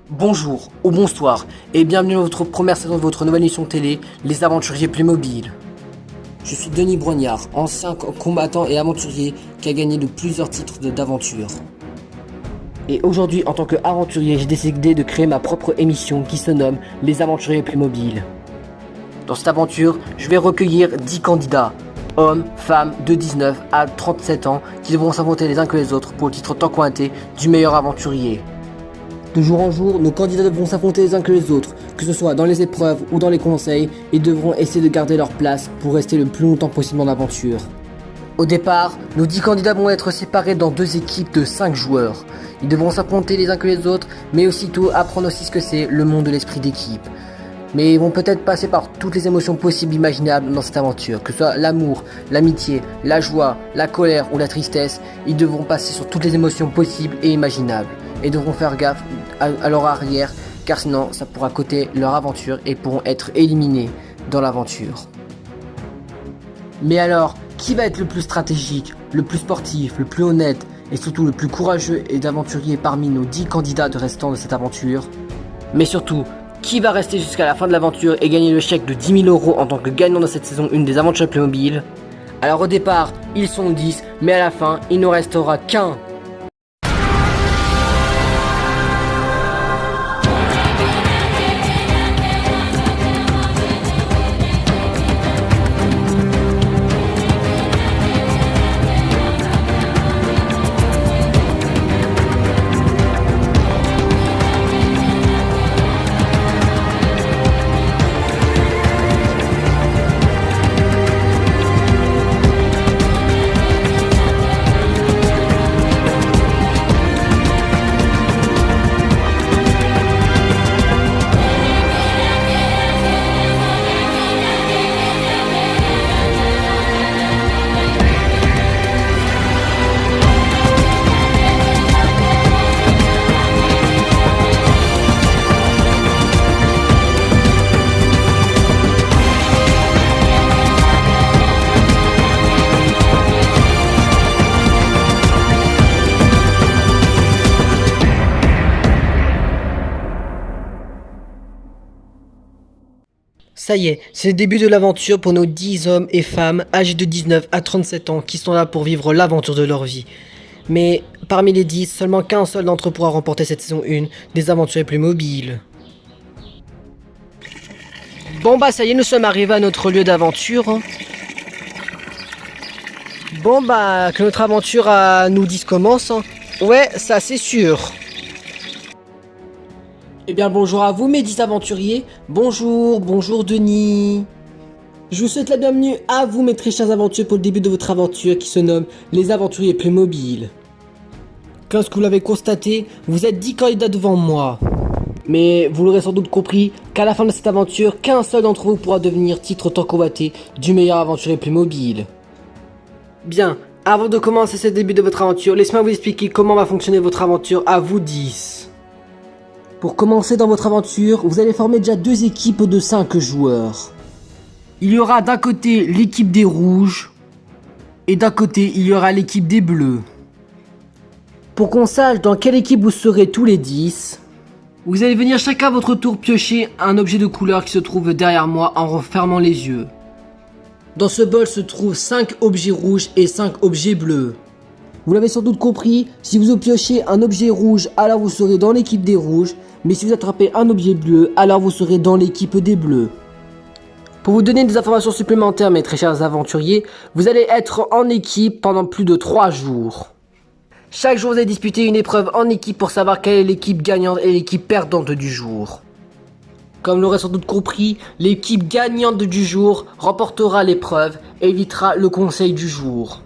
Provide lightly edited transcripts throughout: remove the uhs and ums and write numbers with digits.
Bonjour ou bonsoir et bienvenue dans votre première saison de votre nouvelle émission télé, Les Aventuriers Playmobil. Je suis Denis Brognard, ancien combattant et aventurier qui a gagné de plusieurs titres d'aventure. Et aujourd'hui, en tant qu'aventurier, j'ai décidé de créer ma propre émission qui se nomme Les Aventuriers Playmobil. Dans cette aventure, je vais recueillir 10 candidats, hommes, femmes de 19 à 37 ans, qui devront s'inventer les uns que les autres pour le titre tant cointé du meilleur aventurier. De jour en jour, nos candidats devront s'affronter les uns que les autres, que ce soit dans les épreuves ou dans les conseils, et devront essayer de garder leur place pour rester le plus longtemps possible en aventure. Au départ, nos 10 candidats vont être séparés dans 2 équipes de 5 joueurs. Ils devront s'affronter les uns que les autres, mais aussitôt apprendre aussi ce que c'est le monde de l'esprit d'équipe. Mais ils vont peut-être passer par toutes les émotions possibles et imaginables dans cette aventure, que ce soit l'amour, l'amitié, la joie, la colère ou la tristesse. Ils devront passer sur toutes les émotions possibles et imaginables, et devront faire gaffe à leur arrière, car sinon ça pourra coûter leur aventure et pourront être éliminés dans l'aventure. Mais alors, qui va être le plus stratégique, le plus sportif, le plus honnête et surtout le plus courageux et d'aventurier parmi nos 10 candidats de restants de cette aventure? Mais surtout, qui va rester jusqu'à la fin de l'aventure et gagner le chèque de 10 000 € en tant que gagnant de cette saison 1 des Aventuriers Playmobil? Alors au départ, ils sont 10, mais à la fin, il ne restera qu'un. Ça y est, c'est le début de l'aventure pour nos 10 hommes et femmes âgés de 19 à 37 ans qui sont là pour vivre l'aventure de leur vie. Mais parmi les 10, seulement qu'un seul d'entre eux pourra remporter cette saison 1 des Aventuriers Playmobil. Bon bah ça y est, nous sommes arrivés à notre lieu d'aventure. Bon bah que notre aventure à nous 10 commence. Ouais, ça c'est sûr. Eh bien bonjour à vous mes 10 aventuriers, bonjour Denis. Je vous souhaite la bienvenue à vous mes très chers aventuriers pour le début de votre aventure qui se nomme Les Aventuriers Playmobil. Comme ce que vous l'avez constaté, vous êtes 10 candidats devant moi. Mais vous l'aurez sans doute compris qu'à la fin de cette aventure, qu'un seul d'entre vous pourra devenir titre tant convoité du meilleur aventurier Playmobil. Bien, avant de commencer ce début de votre aventure, laissez-moi vous expliquer comment va fonctionner votre aventure à vous 10. Pour commencer dans votre aventure, vous allez former déjà 2 équipes de 5 joueurs. Il y aura d'un côté l'équipe des rouges et d'un côté il y aura l'équipe des bleus. Pour qu'on sache dans quelle équipe vous serez tous les 10, vous allez venir chacun à votre tour piocher un objet de couleur qui se trouve derrière moi en refermant les yeux. Dans ce bol se trouvent 5 objets rouges et 5 objets bleus. Vous l'avez sans doute compris, si vous piochez un objet rouge, alors vous serez dans l'équipe des rouges, mais si vous attrapez un objet bleu, alors vous serez dans l'équipe des bleus. Pour vous donner des informations supplémentaires, mes très chers aventuriers, vous allez être en équipe pendant plus de 3 jours. Chaque jour, vous allez disputer une épreuve en équipe pour savoir quelle est l'équipe gagnante et l'équipe perdante du jour. Comme vous l'aurez sans doute compris, l'équipe gagnante du jour remportera l'épreuve et évitera le conseil du jour.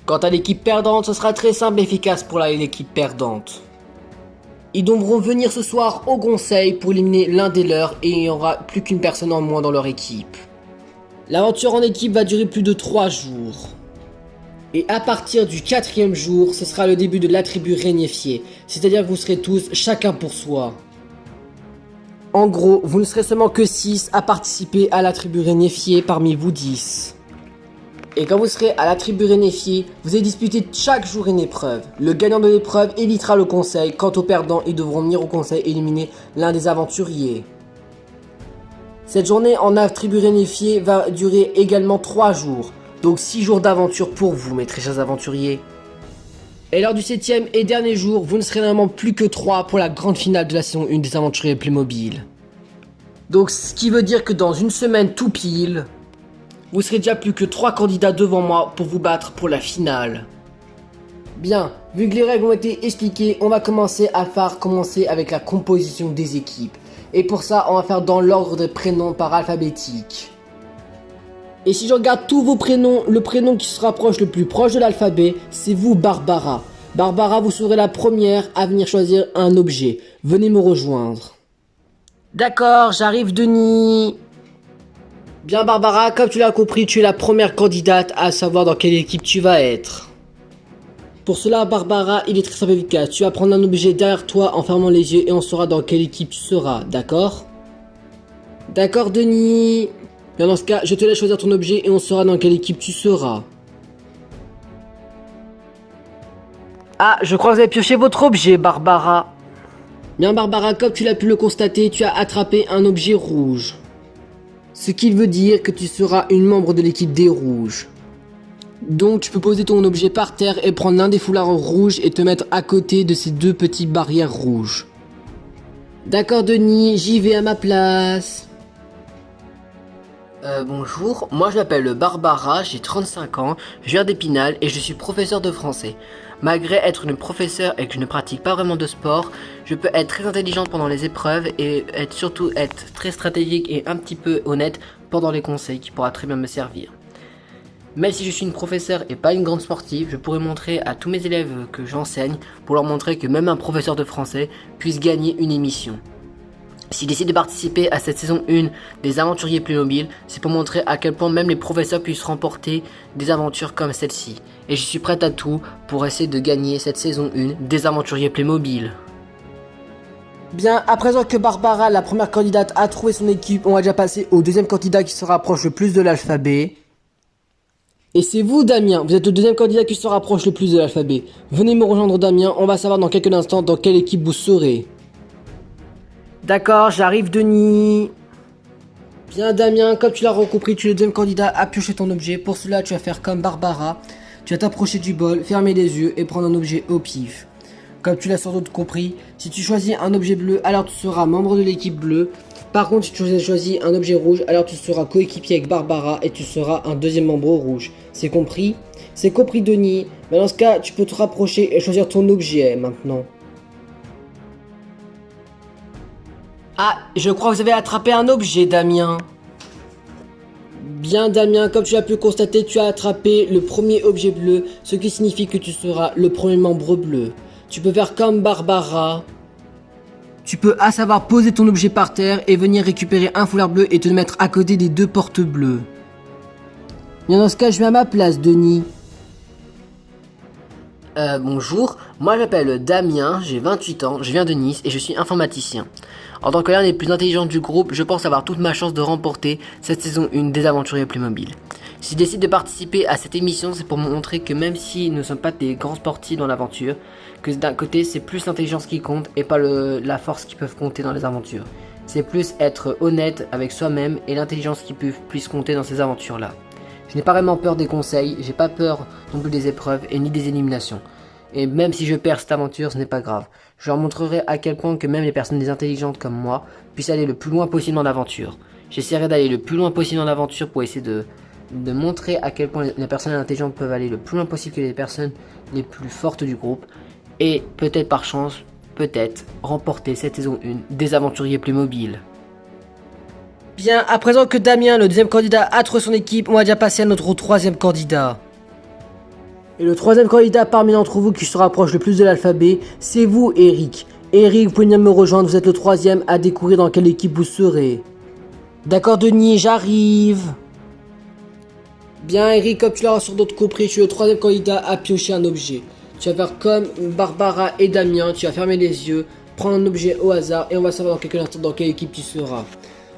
Quant à l'équipe perdante, ce sera très simple et efficace pour l'équipe perdante. Ils devront venir ce soir au conseil pour éliminer l'un des leurs et il n'y aura plus qu'une personne en moins dans leur équipe. L'aventure en équipe va durer plus de 3 jours. Et à partir du 4e jour, ce sera le début de la tribu réunifiée, c'est-à-dire que vous serez tous chacun pour soi. En gros, vous ne serez seulement que 6 à participer à la tribu réunifiée parmi vous 10. Et quand vous serez à la tribu réunifiée, vous allez disputer chaque jour une épreuve. Le gagnant de l'épreuve évitera le conseil. Quant aux perdants, ils devront venir au conseil éliminer l'un des aventuriers. Cette journée en tribu réunifiée va durer également 3 jours. Donc 6 jours d'aventure pour vous, mes très chers aventuriers. Et lors du 7e et dernier jour, vous ne serez normalement plus que 3 pour la grande finale de la saison 1 des aventuriers Playmobil. Donc ce qui veut dire que dans une semaine tout pile, vous serez déjà plus que 3 candidats devant moi pour vous battre pour la finale. Bien, vu que les règles ont été expliquées, on va commencer avec la composition des équipes. Et pour ça, on va faire dans l'ordre des prénoms par alphabétique. Et si je regarde tous vos prénoms, le prénom qui se rapproche le plus proche de l'alphabet, c'est vous, Barbara. Barbara, vous serez la première à venir choisir un objet. Venez me rejoindre. D'accord, j'arrive, Denis. Bien, Barbara, comme tu l'as compris, tu es la première candidate à savoir dans quelle équipe tu vas être. Pour cela, Barbara, il est très simple et efficace. Tu vas prendre un objet derrière toi en fermant les yeux et on saura dans quelle équipe tu seras, d'accord? D'accord, Denis. Bien, dans ce cas, je te laisse choisir ton objet et on saura dans quelle équipe tu seras. Ah, je crois que vous avez pioché votre objet, Barbara. Bien, Barbara, comme tu l'as pu le constater, tu as attrapé un objet rouge. Ce qui veut dire que tu seras une membre de l'équipe des rouges. Donc tu peux poser ton objet par terre et prendre l'un des foulards rouges et te mettre à côté de ces 2 petites barrières rouges. D'accord, Denis, j'y vais à ma place. Bonjour, moi je m'appelle Barbara, j'ai 35 ans, je viens d'Épinal et je suis professeur de français. Malgré être une professeure et que je ne pratique pas vraiment de sport, je peux être très intelligente pendant les épreuves et surtout être très stratégique et un petit peu honnête pendant les conseils qui pourra très bien me servir. Même si je suis une professeure et pas une grande sportive, je pourrais montrer à tous mes élèves que j'enseigne pour leur montrer que même un professeur de français puisse gagner une émission. S'ils décident de participer à cette saison 1 des aventuriers Playmobil, c'est pour montrer à quel point même les professeurs puissent remporter des aventures comme celle-ci. Et je suis prête à tout pour essayer de gagner cette saison 1 des aventuriers Playmobil. Bien, à présent que Barbara, la première candidate, a trouvé son équipe, on va déjà passer au deuxième candidat qui se rapproche le plus de l'alphabet. Et c'est vous, Damien, vous êtes le deuxième candidat qui se rapproche le plus de l'alphabet. Venez me rejoindre, Damien, on va savoir dans quelques instants dans quelle équipe vous serez. D'accord, j'arrive, Denis. Bien, Damien, comme tu l'as compris, tu es le deuxième candidat à piocher ton objet. Pour cela, tu vas faire comme Barbara. Tu vas t'approcher du bol, fermer les yeux et prendre un objet au pif. Comme tu l'as sans doute compris, si tu choisis un objet bleu, alors tu seras membre de l'équipe bleue. Par contre, si tu choisis un objet rouge, alors tu seras coéquipier avec Barbara et tu seras un deuxième membre rouge. C'est compris? C'est compris, Denis. Mais dans ce cas, tu peux te rapprocher et choisir ton objet maintenant. Ah, je crois que vous avez attrapé un objet, Damien. Bien, Damien, comme tu as pu constater, tu as attrapé le premier objet bleu, ce qui signifie que tu seras le premier membre bleu. Tu peux faire comme Barbara. Tu peux à savoir poser ton objet par terre et venir récupérer un foulard bleu et te le mettre à côté des 2 portes bleues. Bien, dans ce cas, je vais à ma place, Denis. Bonjour, moi je m'appelle Damien, j'ai 28 ans, je viens de Nice et je suis informaticien. En tant que l'un des plus intelligents du groupe, je pense avoir toute ma chance de remporter cette saison 1 des aventuriers Playmobil. Si je décide de participer à cette émission, c'est pour montrer que même si nous ne sommes pas des grands sportifs dans l'aventure, que d'un côté c'est plus l'intelligence qui compte et pas la force qui peuvent compter dans les aventures. C'est plus être honnête avec soi-même et l'intelligence qui puisse compter dans ces aventures-là. Je n'ai pas vraiment peur des conseils, j'ai pas peur non plus des épreuves et ni des éliminations. Et même si je perds cette aventure, ce n'est pas grave. Je leur montrerai à quel point que même les personnes intelligentes comme moi puissent aller le plus loin possible dans l'aventure. J'essaierai d'aller le plus loin possible dans l'aventure pour essayer de montrer à quel point les personnes intelligentes peuvent aller le plus loin possible que les personnes les plus fortes du groupe. Et peut-être par chance, peut-être remporter cette saison 1 des aventuriers Playmobil. Bien, à présent que Damien, le deuxième candidat, a trouvé son équipe, on va déjà passer à notre troisième candidat. Et le troisième candidat parmi d'entre vous qui se rapproche le plus de l'alphabet, c'est vous, Eric. Eric, vous pouvez venir me rejoindre, vous êtes le troisième à découvrir dans quelle équipe vous serez. D'accord, Denis, j'arrive. Bien, Eric, comme tu l'auras sur d'autres compris, je suis le troisième candidat à piocher un objet. Tu vas faire comme Barbara et Damien, tu vas fermer les yeux, prendre un objet au hasard et on va savoir dans quelques instants dans quelle équipe tu seras.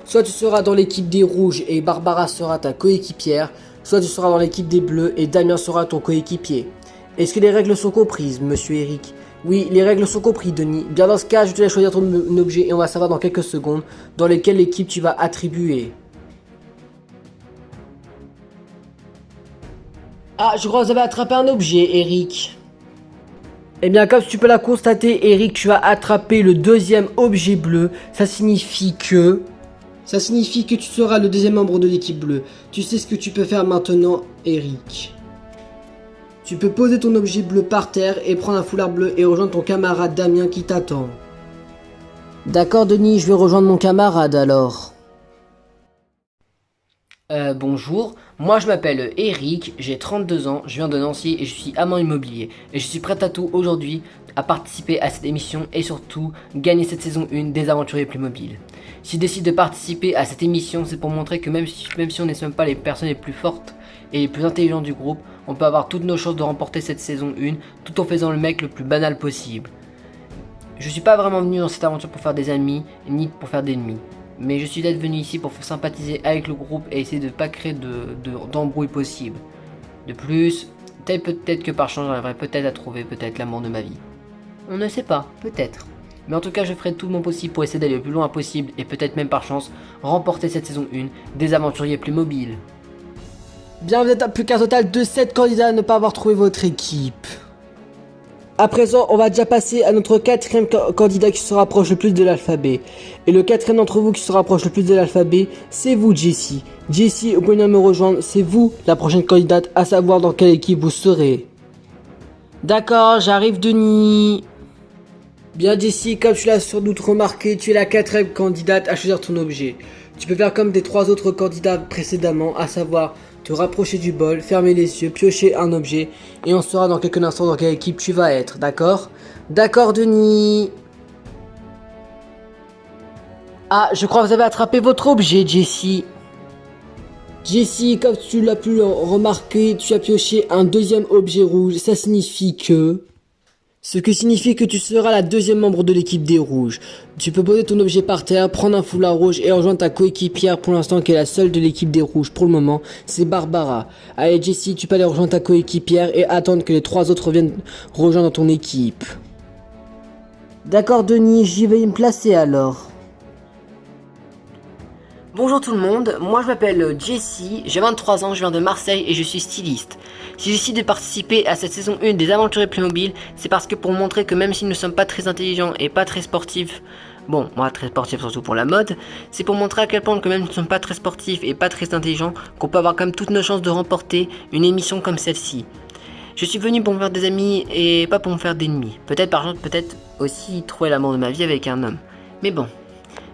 Soit tu seras dans l'équipe des rouges et Barbara sera ta coéquipière, soit tu seras dans l'équipe des bleus et Damien sera ton coéquipier. Est-ce que les règles sont comprises, monsieur Eric? Oui, les règles sont comprises, Denis. Bien dans ce cas, je te laisse choisir ton objet et on va savoir dans quelques secondes dans lesquelles équipes tu vas attribuer. Ah, je crois que vous avez attrapé un objet, Eric. Eh bien, comme tu peux la constater, Eric, tu as attrapé le deuxième objet bleu. Ça signifie que tu seras le deuxième membre de l'équipe bleue. Tu sais ce que tu peux faire maintenant, Eric. Tu peux poser ton objet bleu par terre et prendre un foulard bleu et rejoindre ton camarade Damien qui t'attend. D'accord, Denis, je vais rejoindre mon camarade alors. Bonjour, moi je m'appelle Eric, j'ai 32 ans, je viens de Nancy et je suis amant immobilier. Et je suis prêt à tout aujourd'hui à participer à cette émission et surtout gagner cette saison 1 des aventuriers Playmobil. Si je décide de participer à cette émission, c'est pour montrer que même si on n'est même pas les personnes les plus fortes et les plus intelligentes du groupe, on peut avoir toutes nos chances de remporter cette saison 1 tout en faisant le mec le plus banal possible. Je suis pas vraiment venu dans cette aventure pour faire des amis ni pour faire des ennemis. Mais je suis venu ici pour sympathiser avec le groupe et essayer de ne pas créer d'embrouille possible. De plus, peut-être que par chance j'arriverai peut-être à trouver l'amour de ma vie. On ne sait pas, peut-être. Mais en tout cas je ferai tout mon possible pour essayer d'aller le plus loin possible et peut-être même par chance remporter cette saison 1 des aventuriers Playmobil. Bien, vous êtes à plus qu'un total de 7 candidats à ne pas avoir trouvé votre équipe. À présent, on va déjà passer à notre quatrième candidat qui se rapproche le plus de l'alphabet. Et le quatrième d'entre vous qui se rapproche le plus de l'alphabet, c'est vous, Jessie. Jessie, vous pouvez venir me rejoindre, c'est vous la prochaine candidate à savoir dans quelle équipe vous serez. D'accord, j'arrive, Denis. Bien, Jessie, comme tu l'as sans doute remarqué, tu es la quatrième candidate à choisir ton objet. Tu peux faire comme des 3 autres candidats précédemment, à savoir te rapprocher du bol, fermer les yeux, piocher un objet et on saura dans quelques instants dans quelle équipe tu vas être, d'accord? D'accord, Denis. Ah, je crois que vous avez attrapé votre objet, Jessie. Jessie, comme tu l'as pu remarquer, tu as pioché un deuxième objet rouge, ça signifie que... Ce qui signifie que tu seras la deuxième membre de l'équipe des rouges. Tu peux poser ton objet par terre, prendre un foulard rouge et rejoindre ta coéquipière pour l'instant qui est la seule de l'équipe des rouges pour le moment, c'est Barbara. Allez Jessie, tu peux aller rejoindre ta coéquipière et attendre que les 3 autres viennent rejoindre ton équipe. D'accord Denis, j'y vais me placer alors. Bonjour tout le monde, moi je m'appelle Jessie, j'ai 23 ans, je viens de Marseille et je suis styliste. Si je décide de participer à cette saison 1 des aventuriers Playmobil, c'est parce que pour montrer que même si nous ne sommes pas très intelligents et pas très sportifs, bon, moi très sportif surtout pour la mode, c'est pour montrer à quel point que même si nous ne sommes pas très sportifs et pas très intelligents, qu'on peut avoir quand même toutes nos chances de remporter une émission comme celle-ci. Je suis venu pour me faire des amis et pas pour me faire d'ennemis. Peut-être par exemple, peut-être aussi trouver l'amour de ma vie avec un homme. Mais bon.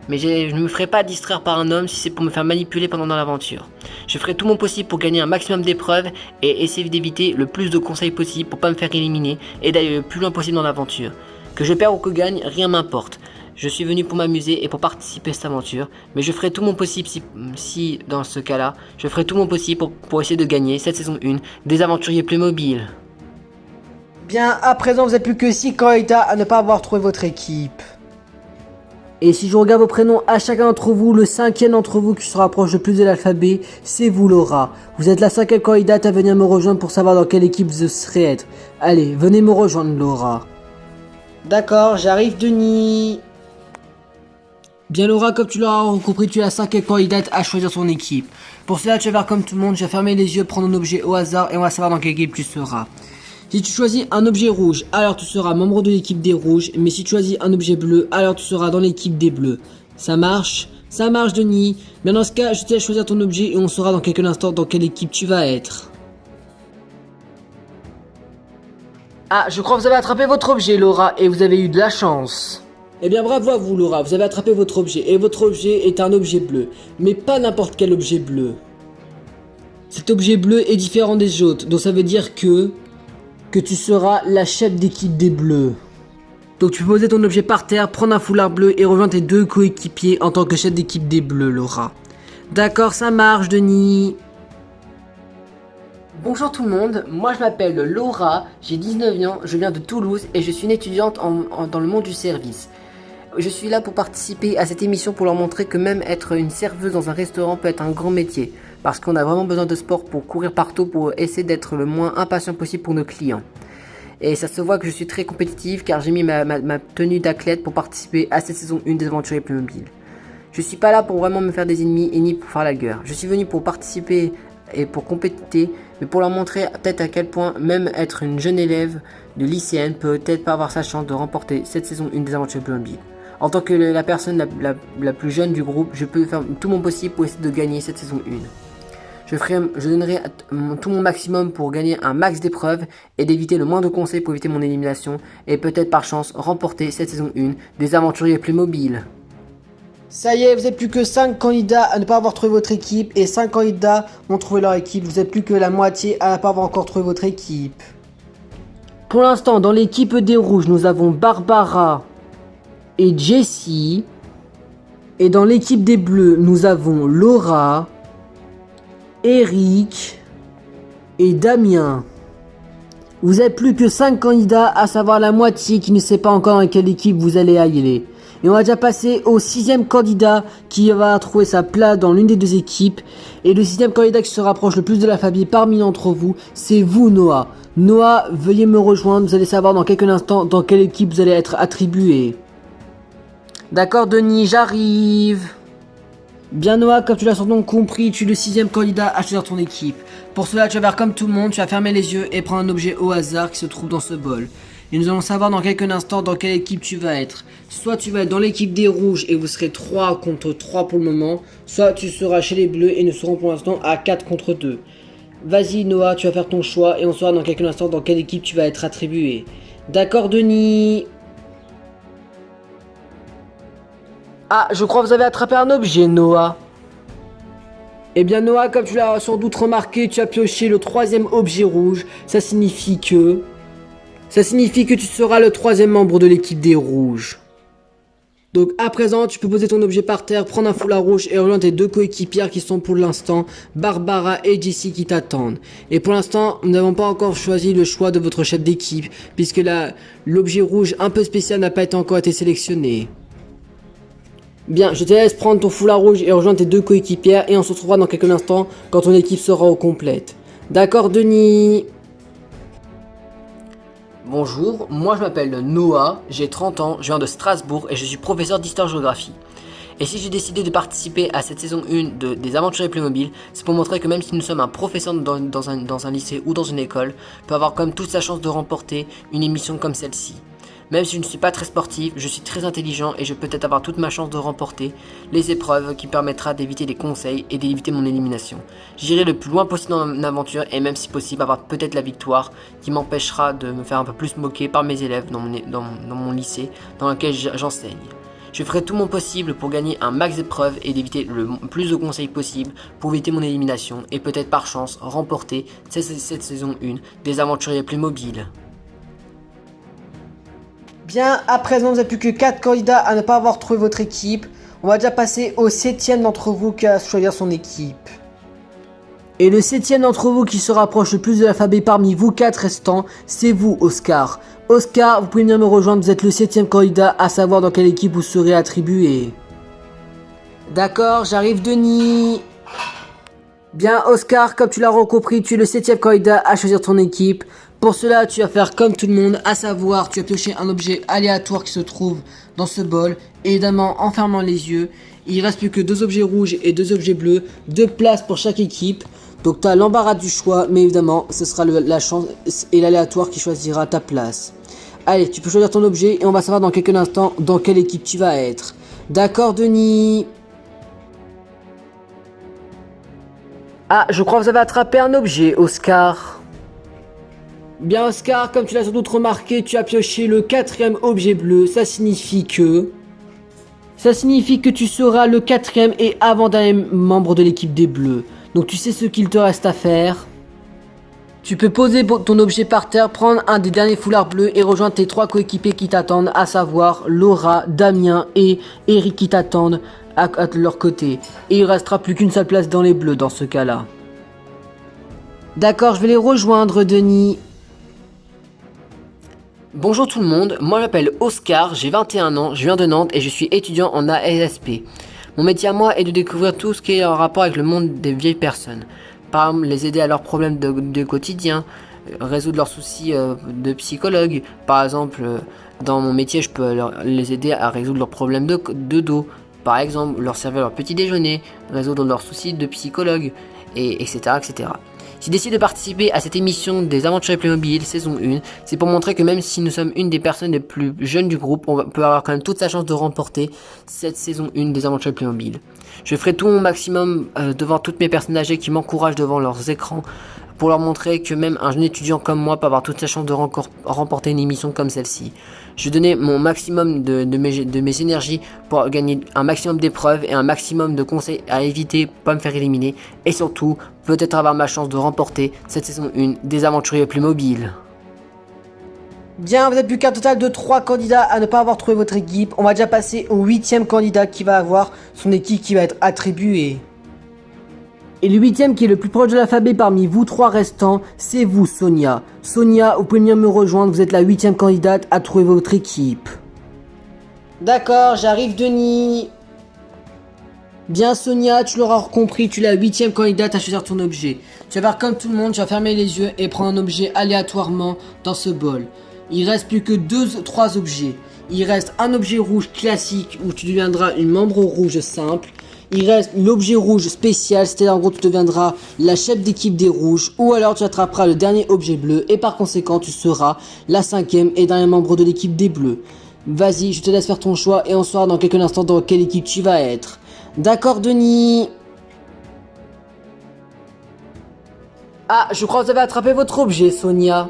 Mais je ne me ferai pas distraire par un homme si c'est pour me faire manipuler pendant l'aventure. Je ferai tout mon possible pour gagner un maximum d'épreuves et essayer d'éviter le plus de conseils possible pour pas me faire éliminer et d'aller le plus loin possible dans l'aventure. Que je perde ou que gagne, rien m'importe. Je suis venu pour m'amuser et pour participer à cette aventure, mais je ferai tout mon possible si dans ce cas-là, je ferai tout mon possible pour essayer de gagner cette saison 1 des aventuriers Playmobil. Bien, à présent vous n'êtes plus que 6 candidats à ne pas avoir trouvé votre équipe. Et si je regarde vos prénoms à chacun d'entre vous, le 5e d'entre vous qui se rapproche le plus de l'alphabet, c'est vous Laura. Vous êtes la 5e candidate à venir me rejoindre pour savoir dans quelle équipe vous serez être. Allez, venez me rejoindre Laura. D'accord, j'arrive Denis. Bien Laura, comme tu l'auras compris, tu es la 5e candidate à choisir son équipe. Pour cela, tu vas faire comme tout le monde, tu vas fermer les yeux, prendre un objet au hasard et on va savoir dans quelle équipe tu seras. Si tu choisis un objet rouge, alors tu seras membre de l'équipe des rouges, mais si tu choisis un objet bleu, alors tu seras dans l'équipe des bleus. Ça marche? Ça marche Denis. Mais dans ce cas, je te laisse choisir ton objet et on saura dans quelques instants dans quelle équipe tu vas être. Ah, je crois que vous avez attrapé votre objet Laura et vous avez eu de la chance. Eh bien bravo à vous Laura, vous avez attrapé votre objet et votre objet est un objet bleu. Mais pas n'importe quel objet bleu. Cet objet bleu est différent des autres, donc ça veut dire que tu seras la chef d'équipe des bleus. Donc tu peux poser ton objet par terre, prendre un foulard bleu et rejoindre tes 2 coéquipiers en tant que chef d'équipe des bleus, Laura. D'accord, ça marche, Denis. Bonjour tout le monde, moi je m'appelle Laura, j'ai 19 ans, je viens de Toulouse et je suis une étudiante dans le monde du service. Je suis là pour participer à cette émission pour leur montrer que même être une serveuse dans un restaurant peut être un grand métier. parce qu'on a vraiment besoin de sport pour courir partout, pour essayer d'être le moins impatient possible pour nos clients. Et ça se voit que je suis très compétitif car j'ai mis ma tenue d'athlète pour participer à cette saison 1 des Aventuriers Playmobil. Je suis pas là pour vraiment me faire des ennemis et ni pour faire la guerre. Je suis venu pour participer et pour compéter, mais pour leur montrer peut-être à quel point même être une jeune élève de lycéenne peut peut-être pas avoir sa chance de remporter cette saison 1 des Aventuriers Playmobil. En tant que la personne la plus jeune du groupe, je peux faire tout mon possible pour essayer de gagner cette saison 1. Je donnerai tout mon maximum pour gagner un max d'épreuves et d'éviter le moindre conseil pour éviter mon élimination et peut-être par chance remporter cette saison 1 des Aventuriers Playmobil. Ça y est, vous n'êtes plus que 5 candidats à ne pas avoir trouvé votre équipe et 5 candidats ont trouvé leur équipe. Vous n'êtes plus que la moitié à ne pas avoir encore trouvé votre équipe. Pour l'instant, dans l'équipe des rouges, nous avons Barbara et Jessie. Et dans l'équipe des bleus, nous avons Laura, Eric et Damien. Vous n'êtes plus que 5 candidats, à savoir la moitié qui ne sait pas encore dans quelle équipe vous allez aller. Et on va déjà passer au 6e candidat qui va trouver sa place dans l'une des deux équipes. Et le 6e candidat qui se rapproche le plus de la famille parmi d'entre vous, c'est vous, Noah. Noah, veuillez me rejoindre, vous allez savoir dans quelques instants dans quelle équipe vous allez être attribué. D'accord, Denis, j'arrive. Bien, Noah, comme tu l'as sans doute compris, tu es le 6e candidat à choisir ton équipe. Pour cela, tu vas faire comme tout le monde, tu vas fermer les yeux et prendre un objet au hasard qui se trouve dans ce bol. Et nous allons savoir dans quelques instants dans quelle équipe tu vas être. Soit tu vas être dans l'équipe des rouges et vous serez 3 contre 3 pour le moment. Soit tu seras chez les bleus et nous serons pour l'instant à 4 contre 2. Vas-y Noah, tu vas faire ton choix et on saura dans quelques instants dans quelle équipe tu vas être attribué. D'accord Denis? Ah, je crois que vous avez attrapé un objet Noah. Eh bien Noah, comme tu l'as sans doute remarqué, tu as pioché le 3e objet rouge. Ça signifie que tu seras le 3e membre de l'équipe des rouges. Donc à présent, tu peux poser ton objet par terre, prendre un foulard rouge et rejoindre tes 2 coéquipières qui sont pour l'instant Barbara et Jessie qui t'attendent. Et pour l'instant, nous n'avons pas encore choisi le choix de votre chef d'équipe, puisque l'objet rouge un peu spécial n'a pas encore été sélectionné. Bien, je te laisse prendre ton foulard rouge et rejoindre tes 2 coéquipières et on se retrouvera dans quelques instants quand ton équipe sera au complète. D'accord Denis? Bonjour, moi je m'appelle Noah, j'ai 30 ans, je viens de Strasbourg et je suis professeur d'histoire-géographie. Et si j'ai décidé de participer à cette saison 1 des Aventuriers Playmobil, c'est pour montrer que même si nous sommes un professeur dans un lycée ou dans une école, peut avoir comme toute sa chance de remporter une émission comme celle-ci. Même si je ne suis pas très sportif, je suis très intelligent et je peux peut-être avoir toute ma chance de remporter les épreuves qui permettra d'éviter les conseils et d'éviter mon élimination. J'irai le plus loin possible dans mon aventure et même si possible avoir peut-être la victoire qui m'empêchera de me faire un peu plus moquer par mes élèves dans mon lycée dans lequel j'enseigne. Je ferai tout mon possible pour gagner un max d'épreuves et d'éviter le plus de conseils possible pour éviter mon élimination et peut-être par chance remporter cette saison 1 des Aventuriers Playmobil. Bien, à présent, vous n'avez plus que 4 candidats à ne pas avoir trouvé votre équipe. On va déjà passer au 7e d'entre vous qui va choisir son équipe. Et le 7e d'entre vous qui se rapproche le plus de l'alphabet parmi vous 4 restants, c'est vous, Oscar. Oscar, vous pouvez venir me rejoindre, vous êtes le 7e candidat à savoir dans quelle équipe vous serez attribué. D'accord, j'arrive Denis. Bien, Oscar, comme tu l'as compris, tu es le 7e candidat à choisir ton équipe. Pour cela, tu vas faire comme tout le monde, à savoir, tu vas piocher un objet aléatoire qui se trouve dans ce bol, évidemment en fermant les yeux. Il ne reste plus que 2 objets rouges et 2 objets bleus, 2 places pour chaque équipe. Donc tu as l'embarras du choix, mais évidemment, ce sera la chance et l'aléatoire qui choisira ta place. Allez, tu peux choisir ton objet et on va savoir dans quelques instants dans quelle équipe tu vas être. D'accord, Denis? Ah, je crois que vous avez attrapé un objet, Oscar. Bien Oscar, comme tu l'as sans doute remarqué, tu as pioché le 4e objet bleu, ça signifie que tu seras le 4e et avant-dernier membre de l'équipe des bleus. Donc tu sais ce qu'il te reste à faire. Tu peux poser ton objet par terre, prendre un des derniers foulards bleus et rejoindre tes 3 coéquipiers qui t'attendent, à savoir Laura, Damien et Eric qui t'attendent à leur côté. Et il restera plus qu'une seule place dans les bleus dans ce cas-là. D'accord, je vais les rejoindre Denis. Bonjour tout le monde, moi je m'appelle Oscar, j'ai 21 ans, je viens de Nantes et je suis étudiant en ASP. Mon métier à moi est de découvrir tout ce qui est en rapport avec le monde des vieilles personnes. Par exemple, les aider à leurs problèmes de quotidien, résoudre leurs soucis de psychologue. Par exemple, dans mon métier, je peux les aider à résoudre leurs problèmes de dos. Par exemple, leur servir leur petit déjeuner, résoudre leurs soucis de psychologue, et etc. etc. J'ai décidé de participer à cette émission des Aventuriers Playmobil saison 1, c'est pour montrer que même si nous sommes une des personnes les plus jeunes du groupe, on peut avoir quand même toute sa chance de remporter cette saison 1 des Aventuriers Playmobil. Je ferai tout mon maximum devant toutes mes personnes âgées qui m'encouragent devant leurs écrans, pour leur montrer que même un jeune étudiant comme moi peut avoir toute sa chance de remporter une émission comme celle-ci. Je donnais mon maximum de mes énergies pour gagner un maximum d'épreuves et un maximum de conseils à éviter, pas me faire éliminer, et surtout, peut-être avoir ma chance de remporter cette saison 1 des Aventuriers Playmobil. Bien, vous n'êtes plus qu'un total de 3 candidats à ne pas avoir trouvé votre équipe. On va déjà passer au 8e candidat qui va avoir son équipe qui va être attribuée. Et le 8e qui est le plus proche de l'alphabet parmi vous 3 restants, c'est vous, Sonia. Sonia, vous pouvez venir me rejoindre, vous êtes la 8e candidate à trouver votre équipe. D'accord, j'arrive, Denis. Bien, Sonia, tu l'auras compris, tu es la 8e candidate à choisir ton objet. Tu vas faire comme tout le monde, tu vas fermer les yeux et prendre un objet aléatoirement dans ce bol. Il reste plus que 3 objets. Il reste un objet rouge classique où tu deviendras une membre rouge simple. Il reste l'objet rouge spécial, c'est-à-dire en gros tu deviendras la chef d'équipe des rouges, ou alors tu attraperas le dernier objet bleu et par conséquent tu seras la 5e et dernier membre de l'équipe des bleus. Vas-y, je te laisse faire ton choix et on saura dans quelques instants dans quelle équipe tu vas être. D'accord, Denis? Ah, je crois que vous avez attrapé votre objet, Sonia.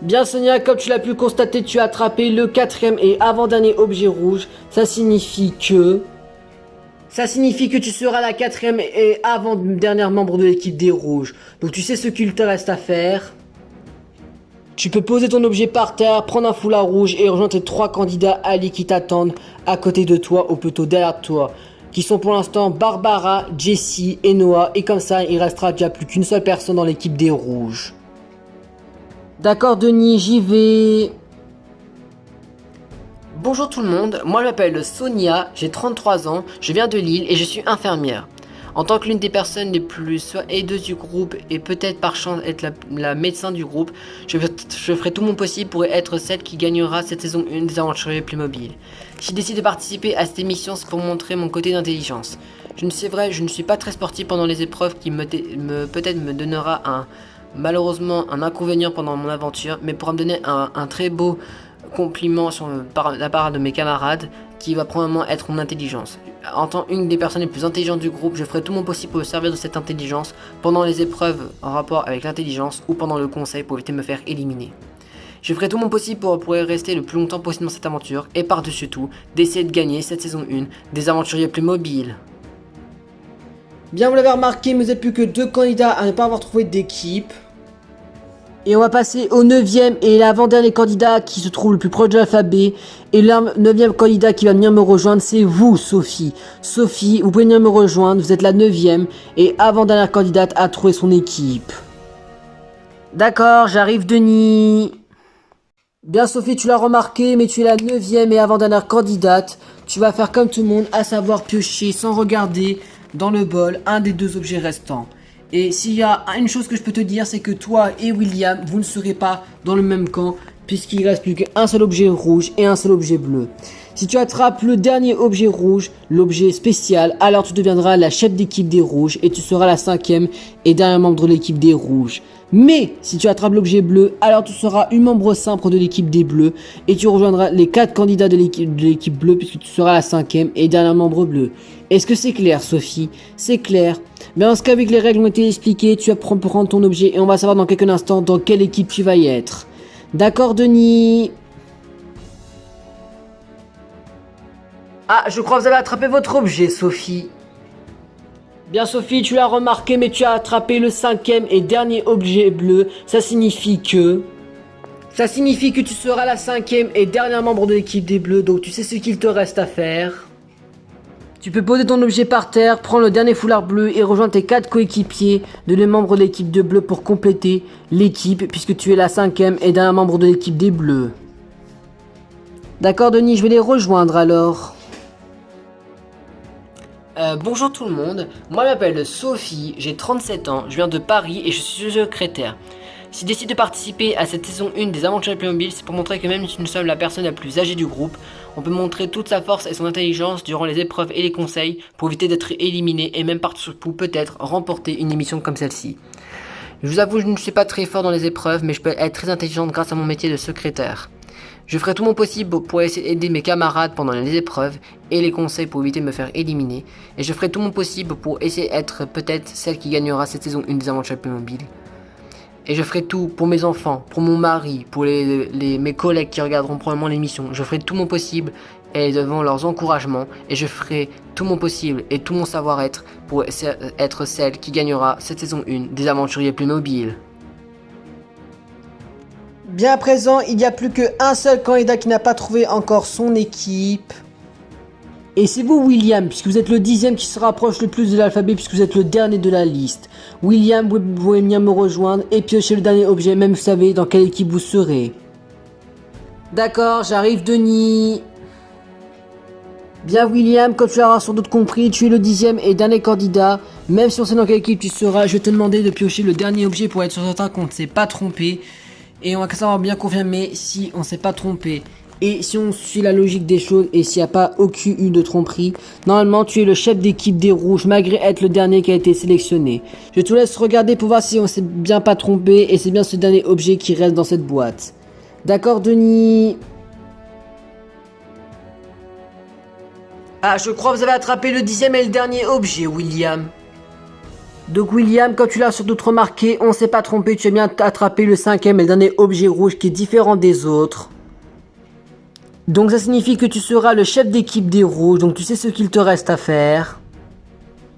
Bien, Sonia, comme tu l'as pu constater, tu as attrapé le 4e et avant-dernier objet rouge. Ça signifie que tu seras la 4e et avant-dernière membre de l'équipe des rouges. Donc tu sais ce qu'il te reste à faire. Tu peux poser ton objet par terre, prendre un foulard rouge et rejoindre tes 3 candidats alliés qui t'attendent à côté de toi ou plutôt derrière toi. Qui sont pour l'instant Barbara, Jessie et Noah. Et comme ça, il restera déjà plus qu'une seule personne dans l'équipe des rouges. D'accord, Denis, j'y vais. Bonjour tout le monde, moi je m'appelle Sonia, j'ai 33 ans, je viens de Lille et je suis infirmière. En tant que l'une des personnes les plus aideuses du groupe et peut-être par chance être la médecin du groupe, je ferai tout mon possible pour être celle qui gagnera cette saison 1 des Aventuriers Playmobil. J'ai décidé de participer à cette émission pour montrer mon côté d'intelligence. C'est vrai, je ne suis pas très sportif pendant les épreuves qui peut-être me donnera malheureusement un inconvénient pendant mon aventure, mais pour me donner un très beau compliment par la part de mes camarades qui va probablement être mon intelligence. En tant qu'une des personnes les plus intelligentes du groupe, je ferai tout mon possible pour me servir de cette intelligence pendant les épreuves en rapport avec l'intelligence ou pendant le conseil pour éviter de me faire éliminer. Je ferai tout mon possible pour rester le plus longtemps possible dans cette aventure et par-dessus tout, d'essayer de gagner cette saison 1 des Aventuriers Playmobil. Bien, vous l'avez remarqué, mais vous n'êtes plus que 2 candidats à ne pas avoir trouvé d'équipe. Et on va passer au 9e et l'avant-dernier candidat qui se trouve le plus proche de l'alphabet. Et le 9e candidat qui va venir me rejoindre, c'est vous, Sophie. Sophie, vous pouvez venir me rejoindre, vous êtes la 9e et avant-dernière candidate à trouver son équipe. D'accord, j'arrive, Denis. Bien, Sophie, tu l'as remarqué, mais tu es la 9e et avant-dernière candidate. Tu vas faire comme tout le monde, à savoir piocher sans regarder dans le bol un des 2 objets restants. Et s'il y a une chose que je peux te dire, c'est que toi et William, vous ne serez pas dans le même camp, puisqu'il reste plus qu'un seul objet rouge et un seul objet bleu. Si tu attrapes le dernier objet rouge, l'objet spécial, alors tu deviendras la chef d'équipe des rouges et tu seras la 5e et dernier membre de l'équipe des rouges. Mais si tu attrapes l'objet bleu, alors tu seras une membre simple de l'équipe des bleus et tu rejoindras les 4 candidats de l'équipe bleue puisque tu seras la 5e et dernier membre bleu. Est-ce que c'est clair, Sophie? C'est clair. Mais en ce cas, avec les règles ont été expliquées, tu vas prendre ton objet et on va savoir dans quelques instants dans quelle équipe tu vas y être. D'accord, Denis? Ah, je crois que vous avez attrapé votre objet, Sophie. Bien, Sophie, tu l'as remarqué, mais tu as attrapé le 5e et dernier objet bleu. Ça signifie que tu seras la 5e et dernier membre de l'équipe des bleus, donc tu sais ce qu'il te reste à faire. Tu peux poser ton objet par terre, prendre le dernier foulard bleu et rejoindre tes 4 coéquipiers de les membres de l'équipe de bleu pour compléter l'équipe, puisque tu es la 5e et dernier membre de l'équipe des bleus. D'accord, Denis, je vais les rejoindre alors. Bonjour tout le monde, moi je m'appelle Sophie, j'ai 37 ans, je viens de Paris et je suis secrétaire. Si je décide de participer à cette saison 1 des aventures Playmobil, c'est pour montrer que même si nous sommes la personne la plus âgée du groupe, on peut montrer toute sa force et son intelligence durant les épreuves et les conseils pour éviter d'être éliminé et même pour peut-être remporter une émission comme celle-ci. Je vous avoue, je ne suis pas très fort dans les épreuves, mais je peux être très intelligente grâce à mon métier de secrétaire. Je ferai tout mon possible pour essayer d'aider mes camarades pendant les épreuves et les conseils pour éviter de me faire éliminer. Et je ferai tout mon possible pour essayer d'être peut-être celle qui gagnera cette saison 1 des aventures Playmobil. Et je ferai tout pour mes enfants, pour mon mari, pour mes collègues qui regarderont probablement l'émission. Je ferai tout mon possible et devant leurs encouragements. Et je ferai tout mon possible et tout mon savoir-être pour être celle qui gagnera cette saison 1 des aventuriers Playmobil. Bien à présent, il n'y a plus qu'un seul candidat qui n'a pas trouvé encore son équipe. Et c'est vous, William, puisque vous êtes le 10e qui se rapproche le plus de l'alphabet, puisque vous êtes le dernier de la liste. William, vous pouvez venir me rejoindre et piocher le dernier objet, même vous savez dans quelle équipe vous serez. D'accord, j'arrive, Denis. Bien, William, comme tu l'auras sans doute compris, tu es le 10e et dernier candidat. Même si on sait dans quelle équipe tu seras, je vais te demander de piocher le dernier objet pour être certain qu'on ne s'est pas trompé. Et on va savoir bien confirmer si on s'est pas trompé. Et si on suit la logique des choses et s'il n'y a pas aucune de tromperie, normalement tu es le chef d'équipe des rouges malgré être le dernier qui a été sélectionné. Je te laisse regarder pour voir si on s'est bien pas trompé et c'est bien ce dernier objet qui reste dans cette boîte. D'accord, Denis? Ah, je crois que vous avez attrapé le 10e et le dernier objet, William. Donc William, comme tu l'as sans doute remarqué, on s'est pas trompé, tu as bien attrapé le 5e et le dernier objet rouge qui est différent des autres. Donc ça signifie que tu seras le chef d'équipe des rouges, donc tu sais ce qu'il te reste à faire.